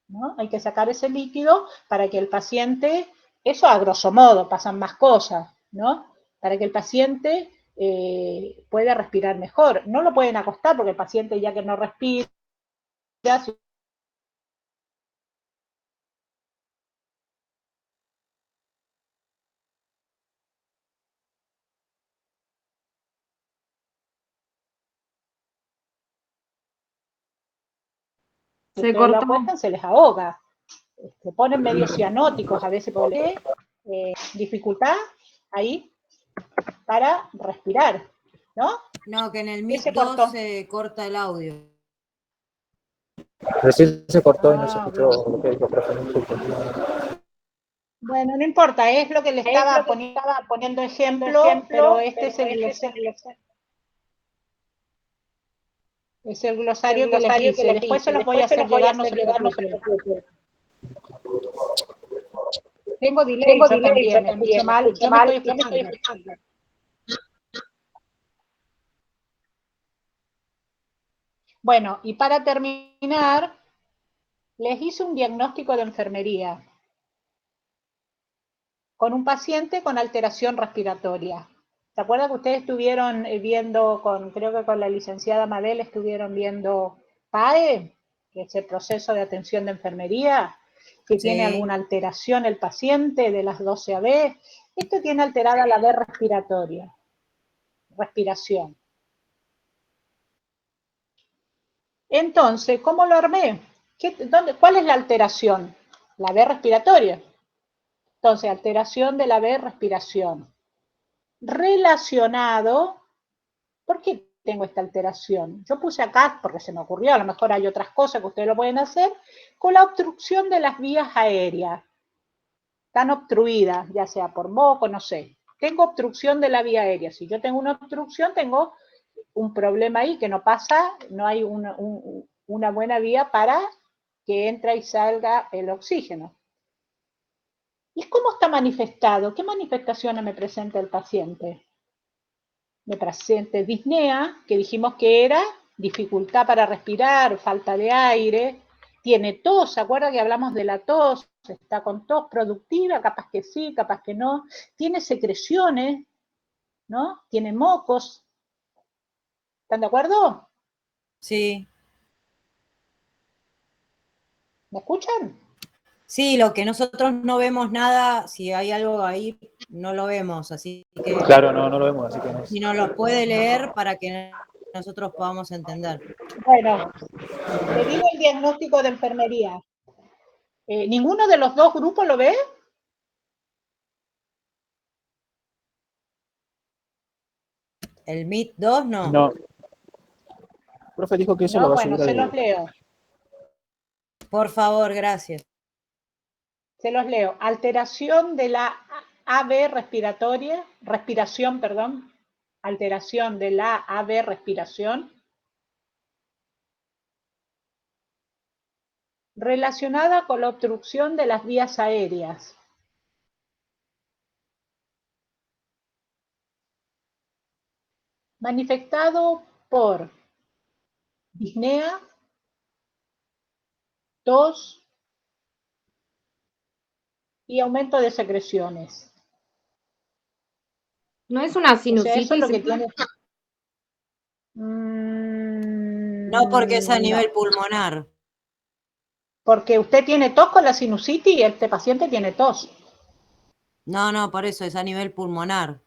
¿no? Hay que sacar ese líquido para que el paciente, eso a grosso modo, pasan más cosas, ¿no? Para que el paciente pueda respirar mejor. No lo pueden acostar porque el paciente ya que no respira, si Se ustedes lo cortó. acuestan, se les ahoga. Se ponen medio cianóticos a veces por dificultad ahí para respirar, ¿no? No, que en el ¿Qué Meet se 2 cortó? se corta el audio. Recién se cortó y no se Ah, escuchó bueno. lo que dijo, profe. No escucho. Bueno, no importa, es lo que le estaba poniendo ejemplo, pero este es el glosario que les hice. Después se los voy a hacer llegar, no se preocupen. Tengo delay yo también, me escucho mal, yo me estoy escuchando. Bueno, y para terminar, les hice un diagnóstico de enfermería con un paciente con alteración respiratoria. ¿Se acuerdan que ustedes estuvieron viendo, creo que con la licenciada Mabel estuvieron viendo PAE, que es el proceso de atención de enfermería, que Sí. tiene alguna alteración el paciente de las 12 AB? Esto tiene alterada la B respiratoria, respiración. Entonces, ¿cómo lo armé? ¿Cuál es la alteración? La B respiratoria. Entonces, alteración de la B respiración. Relacionado, ¿por qué tengo esta alteración? Yo puse acá, porque se me ocurrió, a lo mejor hay otras cosas que ustedes lo pueden hacer, con la obstrucción de las vías aéreas. Están obstruidas, ya sea por moco, no sé. Tengo obstrucción de la vía aérea. Si yo tengo una obstrucción, tengo un problema ahí que no pasa, no hay una buena vía para que entre y salga el oxígeno. ¿Y cómo está manifestado? ¿Qué manifestaciones me presenta el paciente? Me presenta disnea, que dijimos que era dificultad para respirar, falta de aire, tiene tos, ¿se acuerdan que hablamos de la tos? Está con tos productiva, capaz que sí, capaz que no, tiene secreciones, ¿no? Tiene mocos. ¿Están de acuerdo? Sí. ¿Me escuchan? Sí, lo que nosotros no vemos nada, si hay algo ahí, no lo vemos, así que Claro, no lo vemos, así que no. si nos lo puede leer para que nosotros podamos entender. Bueno, te digo el diagnóstico de enfermería. ¿Ninguno de los dos grupos lo ve? ¿El Meet 2 no? No. El profe dijo que eso lo No, va a bueno, subir se al... los leo. Por favor, gracias. Se los leo. Alteración de la AB respiratoria, respiración, perdón. Alteración de la AB respiración. Relacionada con la obstrucción de las vías aéreas. manifestado por disnea, tos y aumento de secreciones. ¿No es una O sea, eso es sinusitis? lo que tiene. No porque es a No, nivel pulmonar. porque usted tiene tos con la sinusitis y este paciente tiene tos. No, por eso es a nivel pulmonar.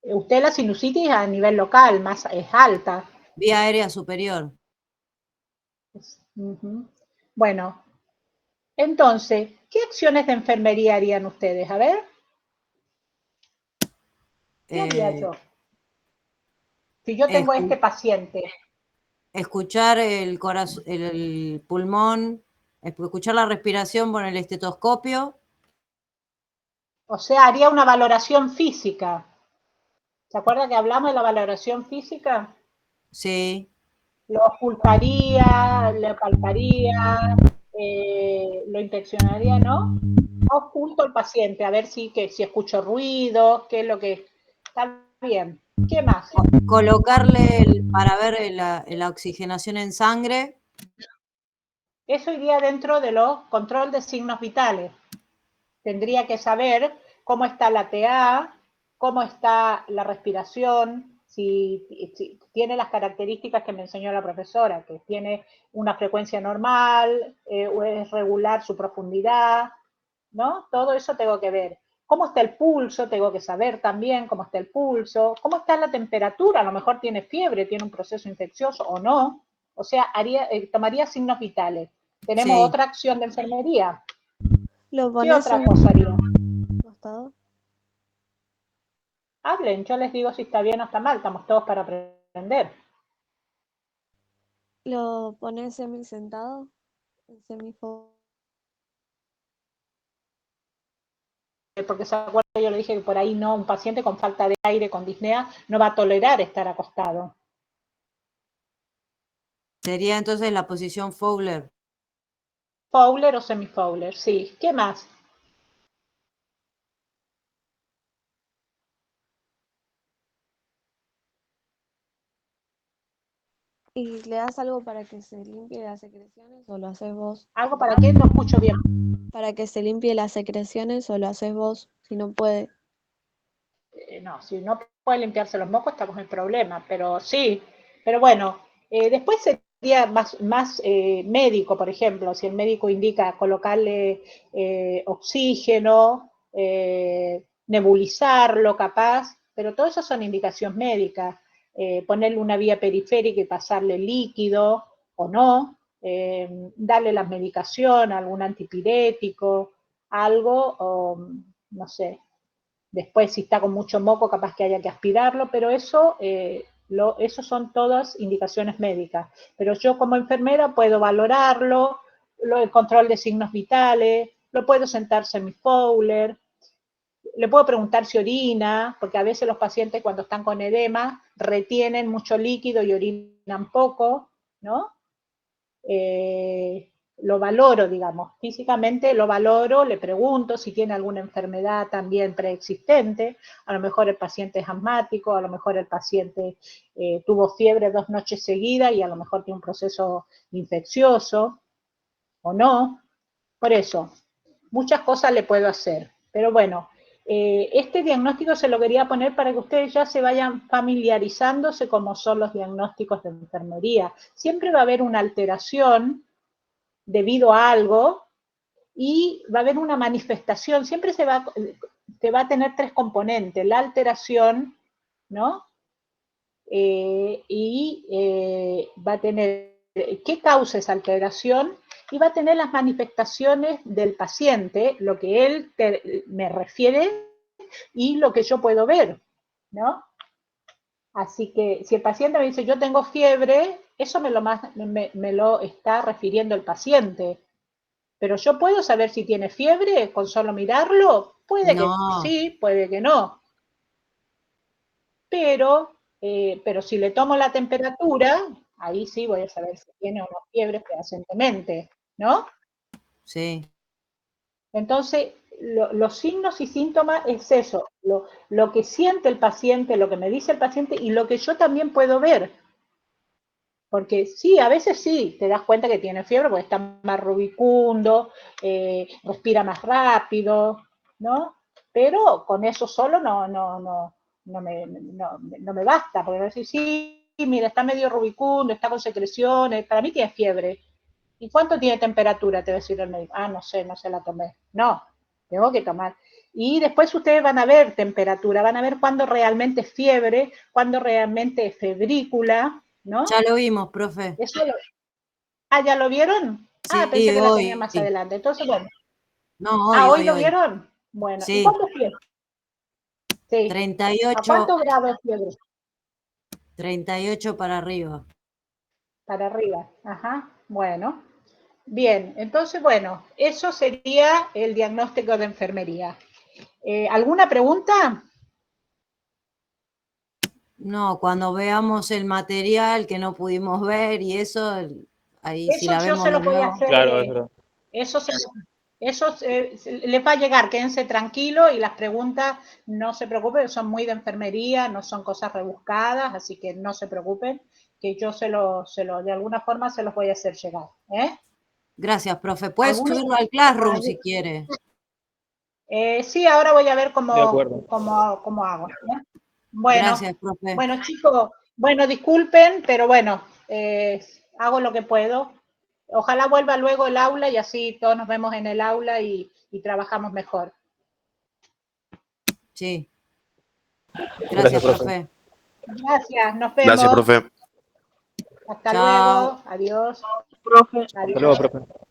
Usted la sinusitis a nivel local, más es alta. Vía aérea superior. Ujú. Bueno, entonces, ¿qué acciones de enfermería harían ustedes? A ver, ¿qué haría Eh, yo? Si yo tengo este escu- paciente, escuchar el corazón, el pulmón, escuchar la respiración con el estetoscopio. o sea, haría una valoración física. ¿Se acuerda que hablamos de la valoración física? Sí, Lo ocultaría, lo palparía, lo inspeccionaría, ¿no? Oculto al paciente, a ver si escucho ruido, qué es lo que está bien. ¿Qué más? colocarle para ver la oxigenación en sangre. Eso iría dentro de los control de signos vitales. Tendría que saber cómo está la TA, cómo está la respiración, si tiene las características que me enseñó la profesora, que tiene una frecuencia normal, o es regular su profundidad, ¿no? Todo eso tengo que ver. ¿Cómo está el pulso? Tengo que saber también cómo está el pulso. ¿Cómo está la temperatura? A lo mejor tiene fiebre, tiene un proceso infeccioso o no. O sea, tomaría signos vitales. Tenemos Sí. otra acción de enfermería. ¿Lo ¿Qué pones otra en cosa haría? costado? Hablen, yo les digo si está bien o está mal, estamos todos para aprender. ¿Lo pones semi-sentado? En semifo. Porque se acuerda, yo le dije que por ahí no, un paciente con falta de aire, con disnea, no va a tolerar estar acostado. Sería entonces la posición Fowler. Fowler o semi-Fowler, sí. ¿Qué más? ¿Y le das algo para que se limpie las secreciones o lo haces vos? ¿Algo para qué? No escucho bien. Para que se limpie las secreciones o lo haces vos, si no puede. No, si no puede limpiarse los mocos estamos en problema, pero sí. Pero bueno, después sería más médico, por ejemplo, si el médico indica colocarle oxígeno, nebulizarlo capaz, pero todo eso son indicaciones médicas. Ponerle una vía periférica y pasarle líquido o no, darle la medicación, algún antipirético, algo, o, no sé. Después, si está con mucho moco, capaz que haya que aspirarlo, pero eso son todas indicaciones médicas. Pero yo como enfermera puedo valorarlo, el control de signos vitales, lo puedo sentar semi-Fowler, le puedo preguntar si orina, porque a veces los pacientes cuando están con edema retienen mucho líquido y orinan poco, ¿no? Lo valoro, digamos, físicamente lo valoro, le pregunto si tiene alguna enfermedad también preexistente, a lo mejor el paciente es asmático, a lo mejor el paciente tuvo fiebre 2 noches seguidas y a lo mejor tiene un proceso infeccioso, o no, por eso, muchas cosas le puedo hacer, pero bueno, este diagnóstico se lo quería poner para que ustedes ya se vayan familiarizándose cómo son los diagnósticos de enfermería. Siempre va a haber una alteración debido a algo y va a haber una manifestación, siempre se va a tener 3 componentes, la alteración, ¿no? Va a tener qué causa esa alteración y va a tener las manifestaciones del paciente, lo que él me refiere y lo que yo puedo ver, ¿no? Así que si el paciente me dice yo tengo fiebre, eso me lo está refiriendo el paciente. Pero yo puedo saber si tiene fiebre con solo mirarlo. Puede que No, sí, puede que no. Pero si le tomo la temperatura, ahí sí voy a saber si tiene o no fiebre fehacientemente, ¿no? sí. Entonces, los signos y síntomas es eso, lo que siente el paciente, lo que me dice el paciente y lo que yo también puedo ver. Porque sí, a veces sí, te das cuenta que tiene fiebre porque está más rubicundo, respira más rápido, ¿no? Pero con eso solo no me basta, porque decir, sí, mira, está medio rubicundo, está con secreciones, para mí tiene fiebre. ¿Y cuánto tiene temperatura? Te va a decir el médico. Ah, no sé, no se la tomé. No, tengo que tomar. Y después ustedes van a ver temperatura, van a ver cuándo realmente es fiebre, cuándo realmente es febrícula, ¿no? Ya lo vimos, profe. ¿Ya lo vieron? Sí, Pensé que la hoy. tenía más adelante. Entonces, bueno. No, ¿Hoy lo vieron? Bueno, sí. ¿y cuánto es fiebre? Sí. 38. ¿A cuántos grados es fiebre? 38 para arriba. Para arriba, ajá, bueno. Bien, entonces, bueno, eso sería el diagnóstico de enfermería. ¿Alguna pregunta? No, cuando veamos el material que no pudimos ver y eso, ahí si Eso la yo vemos se lo de voy a nuevo. hacer. Claro, es verdad. Eso les va a llegar, quédense tranquilos y las preguntas no se preocupen, son muy de enfermería, no son cosas rebuscadas, así que no se preocupen, que yo de alguna forma se los voy a hacer llegar. Gracias, profe. Puedes ¿Alguna- subirlo al Classroom si quiere. Sí, ahora voy a ver De acuerdo. cómo hago. Bueno, Gracias, profe. bueno, chicos, bueno, disculpen, pero bueno, hago lo que puedo. Ojalá vuelva luego el aula y así todos nos vemos en el aula y trabajamos mejor. Sí. Gracias, Gracias, profe. profe. Gracias, nos vemos. Gracias, profe. Hasta Chao. luego, adiós. Hasta luego, profe.